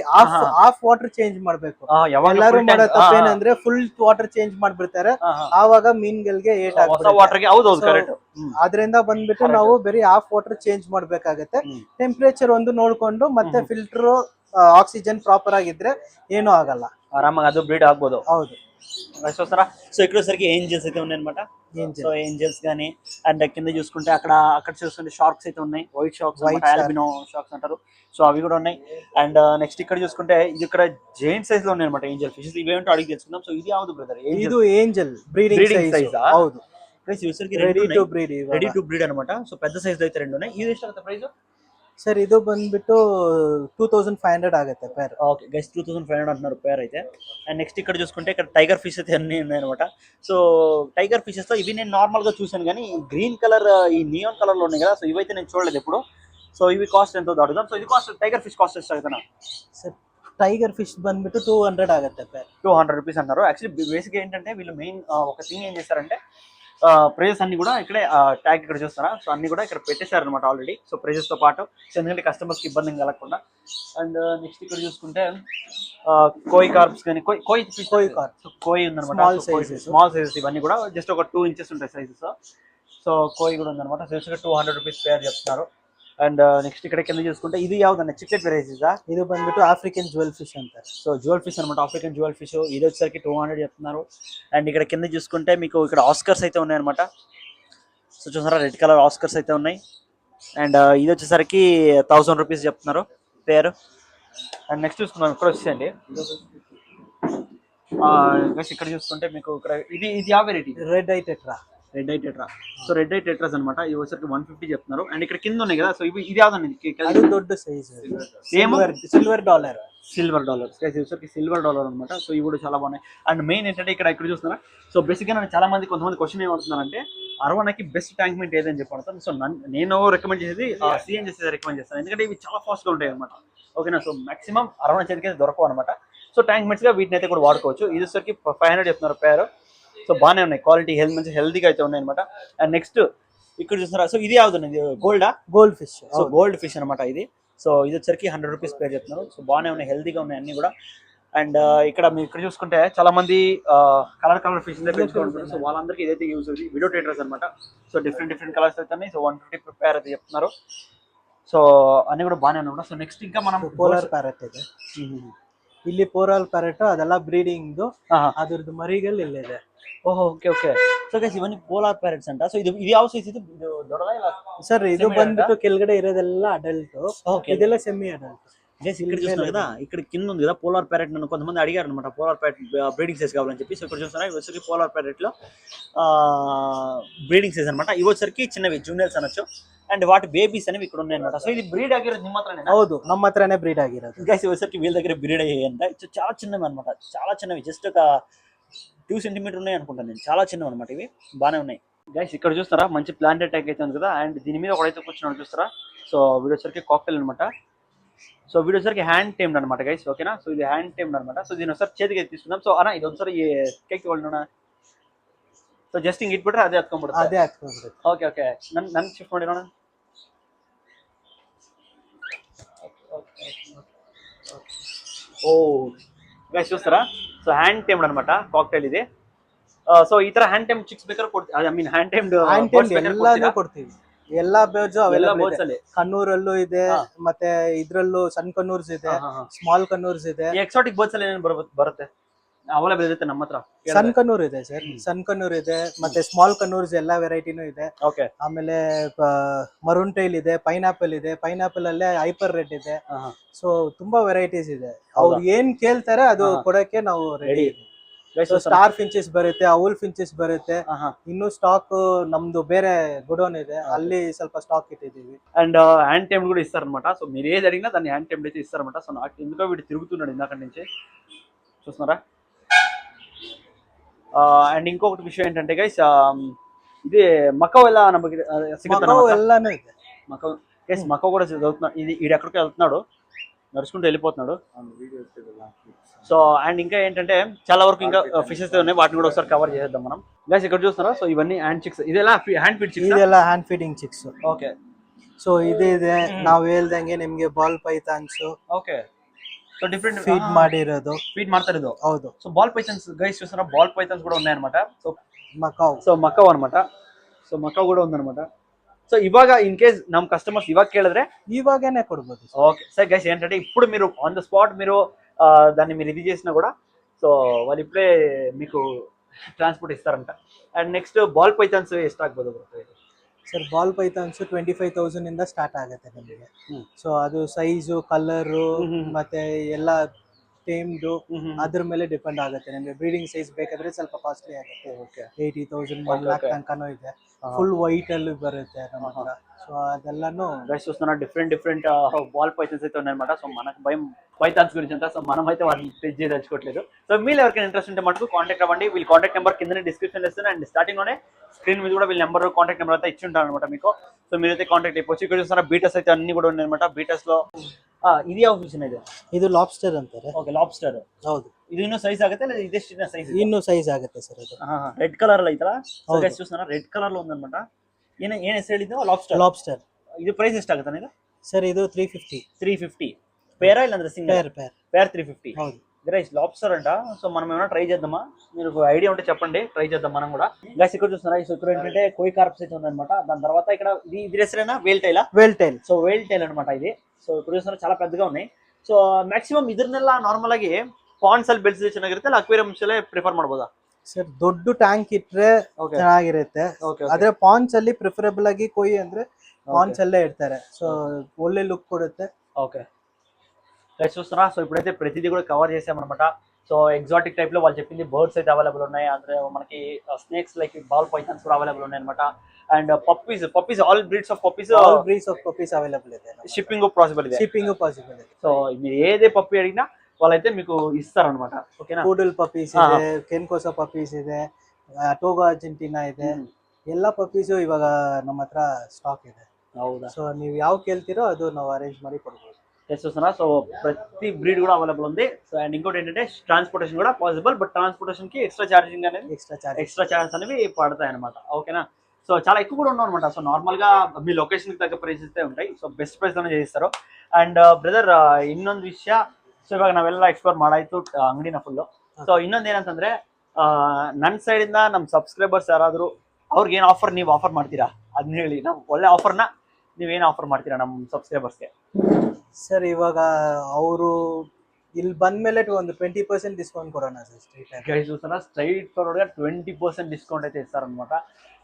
ಆಫ್ ವಾಟರ್ ಚೇಂಜ್ ಮಾಡ್ಬೇಕು. ಎಲ್ಲರೂ ಮಾಡೋ ತಪ್ಪೇನಂದ್ರೆ ಫುಲ್ ವಾಟರ್ ಚೇಂಜ್ ಮಾಡ್ಬಿಡ್ತಾರೆ, ಆವಾಗ ಮೀನ್ಗಳಿಗೆ ಏಟ್ ಆಗುತ್ತೆ. ಅದರಿಂದ ಬಂದ್ಬಿಟ್ಟು ನಾವು ಬರೀ ಆಫ್ ವಾಟರ್ ಚೇಂಜ್ ಮಾಡ್ಬೇಕಾಗತ್ತೆ. ಟೆಂಪರೇಚರ್ ಒಂದು ನೋಡ್ಕೊಂಡು ಮತ್ತೆ ಫಿಲ್ಟರ್ ಆಕ್ಸಿಜನ್ ಪ್ರಾಪರ್ ಆಗಿದ್ರೆ ಏನೂ ಆಗಲ್ಲ, ಆರಾಮಾಗಿ ಅದು ಬ್ರೀಡ್ ಆಗ್ಬೋದು. ಹೌದು. సో ఇక్కడ సరికి ఏంజల్స్ అయితే ఉన్నాయి అనమాట. సో ఏంజల్స్ గానీ అండ్ కింద చూసుకుంటే అక్కడ చూసుకుంటే షార్క్స్ అయితే ఉన్నాయి. వైట్ షార్క్స్, ఆల్బినో షార్క్స్ అంటారు. సో అవి కూడా ఉన్నాయి. అండ్ నెక్స్ట్ ఇక్కడ చూసుకుంటే ఇది ఇక్కడ జైంట్ సైజ్ లో ఉన్నాయి అనమాట ఏంజల్ ఫిషెస్. ఇవేంటో అడిగి తెలుసుకుందాం. సో ఇది అవుతుంది బ్రదర్, ఇది ఏంజల్ బ్రీడింగ్ సైజ్. హೌದು, రెడీ టు బ్రీడ్ అనమాట. సో పెద్ద సైజ్ లో అయితే రెండు ఉన్నాయి. ఇది ಎಷ್ಟು ప్రైస్ ಸರ್? ಇದು ಬಂದ್ಬಿಟ್ಟು 2500 ಆಗುತ್ತೆ ಪೇರ್. ఓకే గైస్, 2500 అంటున్నారు పేర్ అయితే. అండ్ నెక్స్ట్ ఇక్కడ చూసుకుంటే ఇక్కడ టైగర్ ఫిష్ అయితే అన్ని ఉన్నాయన్నమాట. సో టైగర్ ఫిషెస్ లో ఇవి నేను నార్మల్ గా చూసాను కానీ గ్రీన్ కలర్ ఈ నియాన్ కలర్ లో ఉన్నాయి కదా. సో ఇవైతే నేను చూడలేదు ఎప్పుడు. సో ఇవి కాస్ట్ ఎంతో అడుగుదాం. సో ఇది కాస్ట్ టైగర్ ఫిష్ కాస్ట్ ಎಷ್ಟು ಆಗುತ್ತಾ ಸರ್? టైగర్ ఫిష్ ಬಂದ್ಬಿಟ್ಟು 200 ಆಗುತ್ತೆ ಪೇರ್. 200 rupees అన్నారు. యాక్చువల్లీ బేసిక్ ఏంటంటే వీళ్ళు మెయిన్ ఒక థింగ్ ఏం చేస్తారంటే ప్రైజెస్ అన్ని కూడా ఇక్కడే ట్యాగ్ ఇక్కడ చూస్తారా. సో అన్ని కూడా ఇక్కడ పెట్టేశారు అనమాట ఆల్రెడీ. సో ప్రైజెస్ తో పాటు, సో ఎందుకంటే కస్టమర్స్ కి ఇబ్బంది కలగకుండా. అండ్ నెక్స్ట్ ఇక్కడ చూసుకుంటే కోయి కార్ప్స్ కానీ కోయి ఉందన్నమాట. స్మాల్ సైజెస్ ఇవన్నీ కూడా జస్ట్ ఒక 2 inches ఉంటాయి సైజెస్. సో కోయి కూడా ఉందన్నమాట. సో 200 rupees పేర్ చెప్తున్నారు. అండ్ నెక్స్ట్ ఇక్కడ కింద చూసుకుంటే ఇది యాವ್ದన్న చిక్లెట్ వెరైటీసా? ಇದು ಬಂದ್ಬಿಟ್ಟು ಆಫ್ರಿಕನ್ ಜ್ಯುವೆಲ್ ಫಿಶ್ ಅಂತಾರೆ. సో జ్యువెల్ ఫిష్ అనమాట, ఆఫ్రికన్ జ్యువెల్ ఫిష్. ఇది వచ్చేసరికి 200 చెప్తున్నారు. అండ్ ఇక్కడ కింద చూసుకుంటే మీకు ఇక్కడ ఆస్కర్స్ అయితే ఉన్నాయన్నమాట. సో చూసారా రెడ్ కలర్ ఆస్కర్స్ అయితే ఉన్నాయి. అండ్ ఇది వచ్చేసరికి 1000 రూపీస్ చెప్తున్నారు పేరు. అండ్ నెక్స్ట్ చూసుకున్నాం ఇక్కడ వచ్చేయండి. ఇక్కడ చూసుకుంటే మీకు ఇక్కడ ఇది ఇది ఆ variety red I tetra. Red I tetra. So red I tetras అనమాట. ఇవి వచ్చరికి 150 చెప్తున్నారు. అండ్ ఇక్కడ కింద ఉన్నాయి కదా, సో ఇవి ఇది యాವ್దండి? ಅದು ದೊಡ್ಡ size same silver dollar. Silver dollar వచ్చరికి సిల్వర్ డాలర్ అనమాట. సో ఇవి కూడా చాలా బాగున్నాయి. అండ్ మెయిన్ ఏంటంటే ఇక్కడ చూస్తున్నారా, సో బేసిక్గా నేను చాలా మంది కొంతమంది క్వశ్చన్ ఏమవుతున్నారంటే అరవనాకి బెస్ట్ ట్యాంక్ మెంట్ ఏదని చెప్పి. సో నేను రికమెండ్ చేసేది CNGC రికమెండ్ చేస్తాను, ఎందుకంటే ఇవి చాలా ఫాస్ట్గా ఉంటాయి అనమాట. ఓకేనా. సో మాక్సిమం అరవన చేతికి అయితే దొరకవు అనమాట. సో ట్యాంక్ మెంట్స్గా వీటిని అయితే కూడా వాడుకోవచ్చు. ఇది వచ్చరికి 500 చెప్తున్నారు పేరు. సో బాగానే ఉన్నాయి, క్వాలిటీ మంచి హెల్తీగా అయితే ఉన్నాయి అనమాట. అండ్ నెక్స్ట్ ఇక్కడ చూస్తున్నారా, సో ఇది యాವ್ದು? గోల్డా? Goldfish. So goldfish అనమాట ఇది. సో ఇది వచ్చరికి 100 రూపీస్ పేరు చెప్తున్నారు. సో బాగానే ఉన్నాయి, హెల్తీగా ఉన్నాయి అన్ని కూడా. అండ్ ఇక్కడ మీరు ఇక్కడ చూసుకుంటే చాలా మంది కలర్ ఫిష్ పెంచుకుంటారు. సో వాళ్ళందరికీ ఇదైతే యూజ్ అవుతుంది. వీడియో ట్రేడర్స్ అనమాట. సో డిఫరెంట్ కలర్స్ అయితే ఉన్నాయి. సో 150 పేర్ అయితే చెప్తున్నారు. సో అన్ని కూడా బాగానే ఉన్నాయి. సో నెక్స్ట్ ఇంకా మనం ಪೋಲಾರ್ ಪ್ಯಾರೆಟ್ ಇದೆ. ಇಲ್ಲಿ ಪೋಲಾರ್ ಪ್ಯಾರೆಟ್ ಅದೆಲ್ಲ ಬ್ರೀಡಿಂಗ್, ಅದ್ರದ್ದು ಮರಿಗಳು ಇಲ್ಲಿದೆ. ಓಹೋ, ಓಕೆ. ಸೊ ಗೈಸ್ ಇವನ್ನಿ ಪೋಲಾರ್ ಪ್ಯಾರೆಟ್ಸ್ ಅಂತ. ಸೊ ಇದು ಯಾವ ಸೈಜ್ ಇದು? ದೊಡ್ಡದಾ ಇಲ್ಲ ಸರ್? ಇದು ಬಂದ್ಬಿಟ್ಟು ಕೆಳಗಡೆ ಇರೋದೆಲ್ಲ ಅಡಲ್ಟ್, ಇದೆಲ್ಲ ಸೆಮಿ అడల్ట్. గైస్ ఇక్కడ చూస్తున్నారు కదా, ఇక్కడ కింద ఉంది కదా పోలార్ ప్యారెట్. నన్ను కొంతమంది అడిగారు అనమాట పోలార్ ప్యారెట్ బ్రీడింగ్ సైజ్ కావాలని చెప్పి. సో ఇక్కడ చూస్తున్నారు ఇవి వచ్చరికి పోలార్ ప్యారెట్ లో బ్రీడింగ్ సైజ్ అనమాట. ఇవి వచ్చరికి చిన్నవి జూనియర్స్ అనొచ్చు. అండ్ వాటి బేబీస్ అనేవి ఇక్కడ ఉన్నాయి అనమాట. సో ఇది బ్రీడ్ ಆಗಿರೋದು ನಿಮ್ಮ ಹತ್ರನೇ? ಹೌದು, ನಮ್ಮ ಹತ್ರನೇ ಬ್ರೀಡ್ ಆಗಿರೋದು. గైస్ ఇవి వచ్చరికి వీళ్ళ దగ్గర బ్రీడ్ అయ్యాయంట. చాలా చిన్నవి అనమాట, చాలా చిన్నవి, జస్ట్ ఒక 2 సెంటీమీటర్ ఉన్నాయి అనుకుంటాను నేను. చాలా చిన్నవి అనమాట ఇవి, బాగానే ఉన్నాయి. గైస్ ఇక్కడ చూస్తారా మంచి ప్లాంటెడ్ ట్యాంక్ అయితే ఉంది కదా. అండ్ దీని మీద ఒకడైతే కూర్చున్నాడు చూస్తారా. సో వీడు వచ్చరికి కాక్టైల్ అనమాట. సో వీడు వచ్చరికి హ్యాండ్ టైమ్డ్ అనమాట గైస్. ఓకేనా. సో ఇది హ్యాండ్ టైమ్డ్ అనమాట. సో దీని ఒకసారి చేతికి తీసుకుందాం. సో అన్న ఇది ఒకసారి ಕೇಕ್ ತಗೊಳ್ಳೋಣ. ಸೊ ಜಸ್ಟ್ ಹಿಂಗೆ ಇಟ್ಬಿಟ್ರೆ ಅದೇ ಹತ್ಕೊಂಡ್ಬಿಡುತ್ತೆ. ಅದೇ ಹತ್ಕೊಂಡ್ಬಿಡುತ್ತೆ. ಓಕೆ. ನನ್ನ ಶಿಫ್ಟ್ ಮಾಡಿ ನೋಡೋಣ. ఓ గైస్ చూస్తారా, సో హ్యాండ్ టైమ్డ్ అనమాట కాక్టైల్ ఇది. సో ಈ ತರ హ్యాండ్ టైమ్ చిక్స్ ಬೇಕಾದ್ರೆ ಕೊಡ್ತೀವಿ. ಐ ಮೀನ್ హ్యాంಡ್ ಟೈಮ್ಡ್ ಎಲ್ಲಾನು ಕೊಡ್ತೀವಿ. ಎಲ್ಲಾ ಬೇಜು ಅವೆಲ್ಲ ಕಣ್ಣೂರಲ್ಲೂ ಇದೆ, ಮತ್ತೆ ಇದ್ರಲ್ಲೂ ಸಣ್ಣ ಕಣ್ಣೂರ್ಸ್ ಇದೆ, ಸ್ಮಾಲ್ ಕಣ್ಣೂರ್ಸ್ ಇದೆ. ಎಕ್ಸಾಟಿಕ್ ಬರ್ಡ್ಸ್ ಅಲ್ಲಿ ಏನೇನು ಬರುತ್ತೆ ಅವೈಲೇಬಲ್ ಇರುತ್ತೆ ನಮ್ಮ ಹತ್ರ? ಸಣ್ಣ ಕಣ್ಣೂರ್ ಇದೆ ಸರ್, ಸಣ್ಣ ಕಣ್ಣೂರ್ ಇದೆ, ಮತ್ತೆ ಸ್ಮಾಲ್ ಕಣ್ಣೂರ್ಸ್ ಎಲ್ಲಾ ವೆರೈಟಿನೂ ಇದೆ. ಓಕೆ. ಆಮೇಲೆ ಮರೂನ್ ಟೈಲ್ ಇದೆ, ಪೈನಾಪಲ್ ಇದೆ, ಪೈನಾಪಲ್ ಅಲ್ಲೇ ಹೈಪರ್ ರೆಡ್ ಇದೆ. ಸೊ ತುಂಬಾ ವೆರೈಟೀಸ್ ಇದೆ. ಅವ್ರು ಏನ್ ಕೇಳ್ತಾರೆ ಅದು ಕೊಡಕ್ಕೆ ನಾವು ರೆಡಿ ಇದೆ. ಸ್ಟಾರ್ ಫಿಂಚಸ್ ಬರುತ್ತೆ, ಔಲ್ ಫಿಂಚಸ್ ಬರುತ್ತೆ. ಇನ್ನು ಸ್ಟಾಕ್ ನಮ್ದು ಬೇರೆ ಗುಡೋನ್ ಇದೆ, ಅಲ್ಲಿ ಸ್ವಲ್ಪ స్టాక్ ఇట్టిదీవి. అండ్ హ్యాండ్ టైమ్ కూడా ఇస్తారనమాట. సో మీరు ఏది అడిగినా దాన్ని హ్యాండ్ టైమ్ అయితే ఇస్తారనమాట. సో నాకు ఎందుకో వీడు తిరుగుతున్నాడు ఇందాక నుంచి, చూస్తున్నారా. అండ్ ఇంకొకటి విషయం ఏంటంటే గైస్, ఇది మకవ్ ఎలా నమ్మకి ಎಲ್ಲಾನು ಇದೆ. మకవ్ గైస్, మకవ్ కూడా చదువుతున్నాడు. ఇది ఈడు ఎక్కడికి వెళ్తున్నాడు, నడుచుకుంటూ వెళ్ళిపోతున్నాడు. సో అండ్ ఇంకా ఏంటంటే చాలా వరకు ఇంకా ఫిషెస్ ఉన్నాయి, వాటిని కూడా ఒకసారి కవర్ చేసేద్దాం మనం. గైస్ ఇక్కడ చూస్తున్నారా, సో ఇవన్నీ హ్యాండ్ చిక్స్. ಇದೆಲ್ಲ హ్యాండ్ ఫీడ్ చిక్స్, ಇದೆಲ್ಲ hand feeding chicks. Okay. So ಇದೆ ನಾವು ಹೇಳ್ದಂಗೆ ನಿಮಗೆ ball pythons. Okay. So different feed ಮಾಡಿರೋದು, ఫీడ్ ಮಾಡ್ತಾ ಇರೋದು. ಹೌದು. సో బాల్ పైథాన్స్ గైస్ చూస్తున్నారా, బాల్ పైథాన్స్ కూడా ఉన్నాయన్నమాట. So Macau. సో మకవ్ అనమాట. సో మకవ్ కూడా ఉందన్నమాట. సో ఇವಾಗ ఇన్ కేస్ ನಮ್ಮ కస్టమర్స్ ఇವಾಗ ಕೇಳಿದ್ರೆ ఇవాగనే కొడಬಹುದು. Okay sir. గైస్ ఏంటంటే ఇప్పుడు మీరు ఆన్ ద స్పాట్ మీరు దాన్ని మీరు ఇది చేసినా కూడా సో వాళ్ళు ఇప్పుడే మీకు ట్రాన్స్పోర్ట్ ఇస్తారంట. అండ్ నెక్స్ట్ బాల్ పైథాన్స్ ಎಷ್ಟಾಗಬಹುದು ಸರ್? ಬಾಲ್ ಪೈಥಾನ್ಸ್ 25,000 ಇಂದ ಸ್ಟಾರ್ಟ್ ಆಗುತ್ತೆ ನಿಮಗೆ. ಸೊ ಅದು ಸೈಜು, ಕಲರು ಮತ್ತೆ ಎಲ್ಲ ಟೇಮ್ಡ್ ಅದ್ರ ಮೇಲೆ ಡಿಪೆಂಡ್ ಆಗುತ್ತೆ. ನಿಮಗೆ ಬ್ರೀಡಿಂಗ್ ಸೈಜ್ ಬೇಕಾದ್ರೆ ಸ್ವಲ್ಪ ಕಾಸ್ಟ್ಲಿ ಆಗುತ್ತೆ. 80,000 1 lakh ತನಕನೂ ಇದೆ. ಫುಲ್ ವೈಟ್ ಅಲ್ಲಿ ಬರುತ್ತೆ ನಮ್ಮ ಹತ್ರ. సో ಅದೆಲ್ಲಾನು గైస్ చూస్తున్నా డిఫరెంట్ బాల్ పైథాన్స్ అయితే ఉన్నాయన్నమాట. సో మనకు భయం పైథాన్స్ గురించి అంతా. సో మనం అయితే వాటిని టెస్ట్ చేయదలుచుకోవట్లేదు. సో మీరు ఎవరికైనా ఇంట్రెస్ట్ ఉంటే మటుకు కాంటాక్ట్ అవ్వండి. వీళ్ళ కాంటాక్ట్ నెంబర్ కింద డిస్క్రిప్షన్ ఇస్తాను. అండ్ స్టార్టింగ్ లోనే స్క్రీన్ మీద కూడా వీళ్ళ నెంబర్ కాంటాక్ట్ నెంబర్ అయితే ఇచ్చి ఉంటాను అనమాట మీకు. సో మీరైతే కాంటాక్ట్ అయిపోవచ్చు. ఇక్కడ చూస్తున్నా బీటర్స్ అయితే అన్ని కూడా ఉన్నాయన్నమాట. బీటర్స్ లో ఇది ಯಾವ ಫಿಶ್ ಇದೆ? ಇದು ಲಾಬ್ಸ್ಟರ್ ಅಂತಾರೆ. Okay, lobster. ಹೌದು. ಇದು ಇನ್ನೂ ಸೈಜ್ ಆಗುತ್ತೆ ಇಲ್ಲ ಇದೇ ಸೈಜ್? ಇನ್ನೂ ಸೈಜ್ ಆಗುತ್ತೆ ಸರ್. ಅದು రెడ్ కలర్ లో ಐತಲ್ಲ. సో ಗೈಸ್ చూస్తున్నా రెడ్ కలర్ లో ఉందన్నమాట. ಏನ್ ಹೆಸರು ಹೇಳಿದ್ದು? ಲಾಬ್ಸ್టర్. ಇದು ಪ್ರೈಸ್ ಎಷ್ಟಾಗುತ್ತೆ ಇದು? ಸರ್ ಇದು 350. 350 ಪೇರಾ ಇಲ್ಲ ಅಂದ್ರೆ ಸಿಂಗಲ್? ಪೇರ್ 350. ಹೌದು. గైస్ లాబ్స్టర్ అంట. సో మనం ఏమైనా ట్రై చేద్దామా? మీరు ఐడియా ఉంటే చెప్పండి, ట్రై చేద్దాం మనం కూడా. గైస్ ఇక్కడ చూస్తున్నారా, ఈ ఇక్కడ ఏంటంటే కోయి కార్ప్స్ అయితే ఉందన్నమాట. దాని తర్వాత ఇక్కడ ఇది రెస్టరేనా వేల్ టైలా? వేల్ టైల్. సో వేల్ టైల్ అనమాట ఇది. సో ఇప్పుడు చూస్తున్నా చాలా పెద్దగా ఉన్నాయి. ಸೊ ಮ್ಯಾಕ್ಸಿಮಮ್ ಇದನ್ನೆಲ್ಲ ನಾರ್ಮಲ್ ಆಗಿ ಪಾಂಡ್ಸ್ ಅಲ್ಲಿ ಬೆಳೆಸಿದ್ರೆ ಚೆನ್ನಾಗಿರುತ್ತೆ, ಅಲ್ಲ ಅಕ್ವೇರಿಯಮ್ಸ್ ಅಲ್ಲೇ ಪ್ರಿಫರ್ ಮಾಡ್ಬೋದಾ? ಸರ್ ದೊಡ್ಡ ಟ್ಯಾಂಕ್ ಇಟ್ರೆ ಚೆನ್ನಾಗಿರುತ್ತೆ. ಆದ್ರೆ ಪಾಂಡ್ಸ್ ಅಲ್ಲಿ ಪ್ರಿಫರಬಲ್ ಆಗಿ ಕೊಯ್ ಅಂದ್ರೆ ಪಾಂಡ್ಸ್ ಅಲ್ಲೇ ಇಡ್ತಾರೆ. సో ಒಳ್ಳೆ లుక్ ಕೊಡುತ್ತೆ. ఓకే గైస్ చూస్తున్నారా, సో ఇప్పుడైతే ప్రతిదీ కూడా కవర్ చేసామన్నమాట. సో ఎగ్జాటిక్ టైప్ లో వాళ్ళు చెప్పింది బర్డ్స్ అయితే అవైలబుల్ ఉన్నాయి, అంటే మనకి స్నేక్స్ లైక్ బాల్ పైథాన్స్ కూడా అవైలబుల్ ఉన్నాయి అనమాట. And puppies all breeds of puppies available ಇದೆ. షిప్పింగ్ పాసిబుల్ ಇದೆ. సో మీరు ఏదే పప్పీ అడిగినా వాళ్ళైతే మీకు ఇస్తారనమాట. ఓకేనా? ಕೂಡಲ್ ಪಪ್ಪೀಸ್ ಇದೆ, ಕೆನ್ಕೋಸಾ ಪಪ್ಪೀಸ್ ಇದೆ, ಟೋಗೋ ಅರ್ಜೆಂಟಿನಾ ಇದೆ. ಎಲ್ಲ ಪಪ್ಪೀಸು ಇವಾಗ ನಮ್ಮ ಹತ್ರ ಸ್ಟಾಕ್ ಇದೆ. ಹೌದಾ? ಸೊ ನೀವು ಯಾವ ಕೇಳ್ತೀರೋ ಅದು ನಾವು ಅರೇಂಜ್ ಮಾಡಿ ಕೊಡ್ಬೋದು. చూస్తున్నా, సో ప్రతి బ్రీడ్ కూడా అవైలబుల్ ఉంది. సో అండ్ ఇంకోటి ఏంటంటే ట్రాన్స్పోర్టేషన్ కూడా పాసిబుల్, బట్ ట్రాన్స్పోర్టేషన్ కి ఎక్స్ట్రా ఛార్జింగ్ అనేది ఎక్స్ట్రా ఛార్జెస్ అనేవి పడతాయి అనమాట. ఓకేనా? సో చాలా ఎక్కువ కూడా ఉన్నాం అనమాట. సో నార్మల్ గా మీ లొకేషన్ కి తగ్గ ప్రైసెస్ ఉంటాయి. ಸೊ ಬೆಸ್ಟ್ ಪ್ರೈಸ್ ಅನ್ನು చేస్తారు. ಅಂಡ್ ಬ್ರದರ್ ಇನ್ನೊಂದು ವಿಷಯ, ಸೊ ಇವಾಗ ನಾವೆಲ್ಲ ಎಕ್ಸ್ಪ್ಲೋರ್ ಮಾಡಾಯ್ತು ಅಂಗಡಿನ ಫುಲ್ಲು. ಸೊ ಇನ್ನೊಂದು ಏನಂತಂದ್ರೆ ನನ್ನ ಸೈಡ್ ಇಂದ ನಮ್ಮ ಸಬ್ಸ್ಕ್ರೈಬರ್ಸ್ ಯಾರಾದ್ರು ಅವ್ರಿಗೆ ಏನು ಆಫರ್ ನೀವು ಆಫರ್ ಮಾಡ್ತೀರಾ ಅದನ್ನ ಹೇಳಿ. ನಾವು ಒಳ್ಳೆ ಆಫರ್ನ ನೀವೇನು ಆಫರ್ ಮಾಡ್ತೀರಾ ನಮ್ಮ ಸಬ್ಸ್ಕ್ರೈಬರ್ಸ್ಗೆ? ಸರ್ ಇವಾಗ ಅವರು ಇಲ್ಲಿ ಬಂದ್ಮೇಲೆ ಒಂದು 20% ಡಿಸ್ಕೌಂಟ್ ಕೊಡೋಣ ಸರ್. గైస్ చూస్తారా, స్ట్రైట్ ఫార్వర్డ్ గా 20% డిస్కౌంట్ అయితే ఇస్తారనమాట.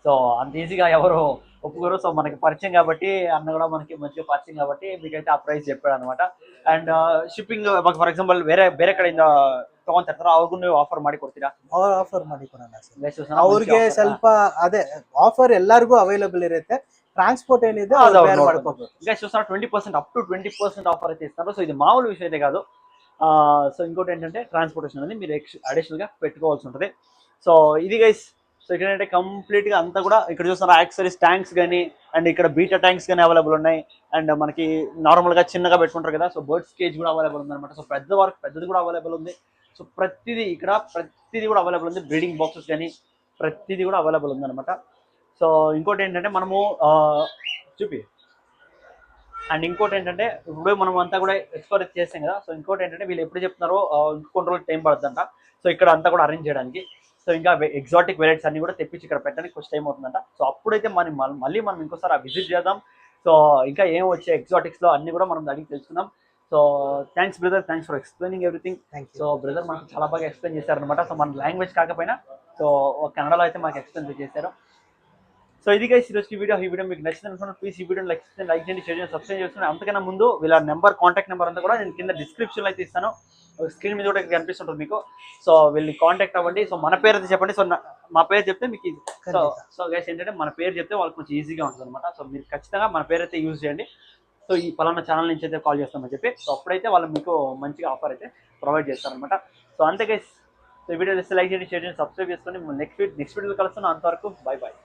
సో అంత ఈజీగా ఎవరు ఒప్పుకోరు. సో మనకి పరిచయం కాబట్టి, అన్న కూడా మనకి మంచిగా పరిచయం కాబట్టి మీకైతే ఆ ప్రైస్ చెప్పాడు అనమాట. అండ్ ಶಿಪ್ಪಿಂಗ್ ಫಾರ್ ಎಕ್ಸಾಂಪಲ್ ಬೇರೆ ಕಡೆಯಿಂದ ತಗೊಂತಿರ್ತಾರ, ಅವ್ರಿಗೂ ನೀವು ಆಫರ್ ಮಾಡಿ ಕೊಡ್ತೀರಾ? ಆಫರ್ ಮಾಡಿ ಕೊಡೋಣ ಸರ್. ಅವ್ರಿಗೆ ಸ್ವಲ್ಪ ಅದೇ ಆಫರ್ ಎಲ್ಲರಿಗೂ ಅವೈಲಬಲ್ ಇರುತ್ತೆ. ట్రాన్స్పోర్ట్ ఏనిదే అది ಮಾಡ್ಕೋಬಹುದು. గైస్ చూస్తారా, 20% అప్ టు 20% ఆఫర్ అయితే ఇస్తారు. సో ఇది మామూలు విషయం అయితే కాదు. సో ఇంకోటి ఏంటంటే ట్రాన్స్పోర్టేషన్ అనేది మీరు అడిషనల్ గా పెట్టుకోవాల్సి ఉంటుంది. సో ఇది గైస్, సో ఇక్కడ ఏంటంటే కంప్లీట్ గా అంతా కూడా ఇక్కడ చూస్తున్నారు యాక్సరీస్ ట్యాంక్స్ కానీ, అండ్ ఇక్కడ బీటా ట్యాంక్స్ కానీ అవైలబుల్ ఉన్నాయి. అండ్ మనకి నార్మల్ గా చిన్నగా పెట్టుకుంటారు కదా, సో బర్డ్స్ కేజ్ కూడా అవైలబుల్ ఉంది అనమాట. సో పెద్దది కూడా అవైలబుల్ ఉంది. సో ప్రతిదీ కూడా అవైలబుల్ ఉంది. బ్రీడింగ్ బాక్సెస్ కానీ ప్రతిదీ కూడా అవైలబుల్ ఉంది అనమాట. సో ఇంకోటి ఏంటంటే మనము చూపి అండ్ ఇంకోటి ఏంటంటే ఇప్పుడు మనం అంతా కూడా ఎక్స్ప్లోర్ చేస్తాం కదా. సో ఇంకోటి ఏంటంటే వీళ్ళు ఎప్పుడు చెప్తున్నారో ఇంకొన్ని రోజులు టైం పడుతుందంట. సో ఇక్కడ అంతా కూడా అరేంజ్ చేయడానికి, సో ఇంకా ఎగ్జాటిక్ వెరైటీస్ అన్ని కూడా తెప్పించి ఇక్కడ పెట్టడానికి కొంచెం టైం అవుతుందంట. సో అప్పుడైతే మళ్ళీ మనం ఇంకోసారి ఆ విజిట్ చేద్దాం. సో ఇంకా ఏం వచ్చే ఎగ్జాటిక్స్ లో అన్ని కూడా మనం అడిగి తెలుసుకుందాం. So thanks brother, thanks for explaining everything. So brother మనకు చాలా బాగా ఎక్స్ప్లెయిన్ చేశారనమాట. సో మన లాంగ్వేజ్ కాకపోయినా సో కన్నడలో అయితే మాకు ఎక్స్ప్లెయిన్ చేశారు. సో ఇది గైస్ ఈరోజు ఈ వీడియో మీకు నచ్చింది అనుకున్నాను. ప్లీజ్ ఈ వీడియోని లైక్ చేయండి, షేర్ చేయండి, సబ్స్క్రైబ్ చేసుకుని. అంతకన్నా ముందు వీళ్ళ కాంటాక్ట్ నెంబర్ అంతా కూడా నేను కింద డిస్క్రిప్షన్లో అయితే ఇస్తాను. స్క్రీన్ మీద కూడా కనిపిస్తుంటుంది మీకు. సో వీళ్ళని కాంటాక్ట్ అవ్వండి. సో మన పేరు అయితే చెప్పండి. సో మా పేరు చెప్తే మీకు సో గైస్ ఏంటంటే మన పేరు చెప్తే వాళ్ళకి కొంచెం ఈజీగా ఉంటుంది అనమాట. సో మీరు ఖచ్చితంగా మన పేరు అయితే యూజ్ చేయండి. సో ఈ పలానా ఛానల్ నుంచి అయితే కాల్ చేస్తామని చెప్పి, సో అప్పుడైతే వాళ్ళు మీకు మంచిగా ఆఫర్ అయితే ప్రొవైడ్ చేస్తారనమాట. సో అంతే గైస్, సో ఈ వీడియో లైక్ చేయండి, షేర్ చేయండి, సబ్స్క్రైబ్ చేసుకొని నెక్స్ట్ వీడియోలో కలుస్తున్నాను. అంతవరకు బై బాయ్.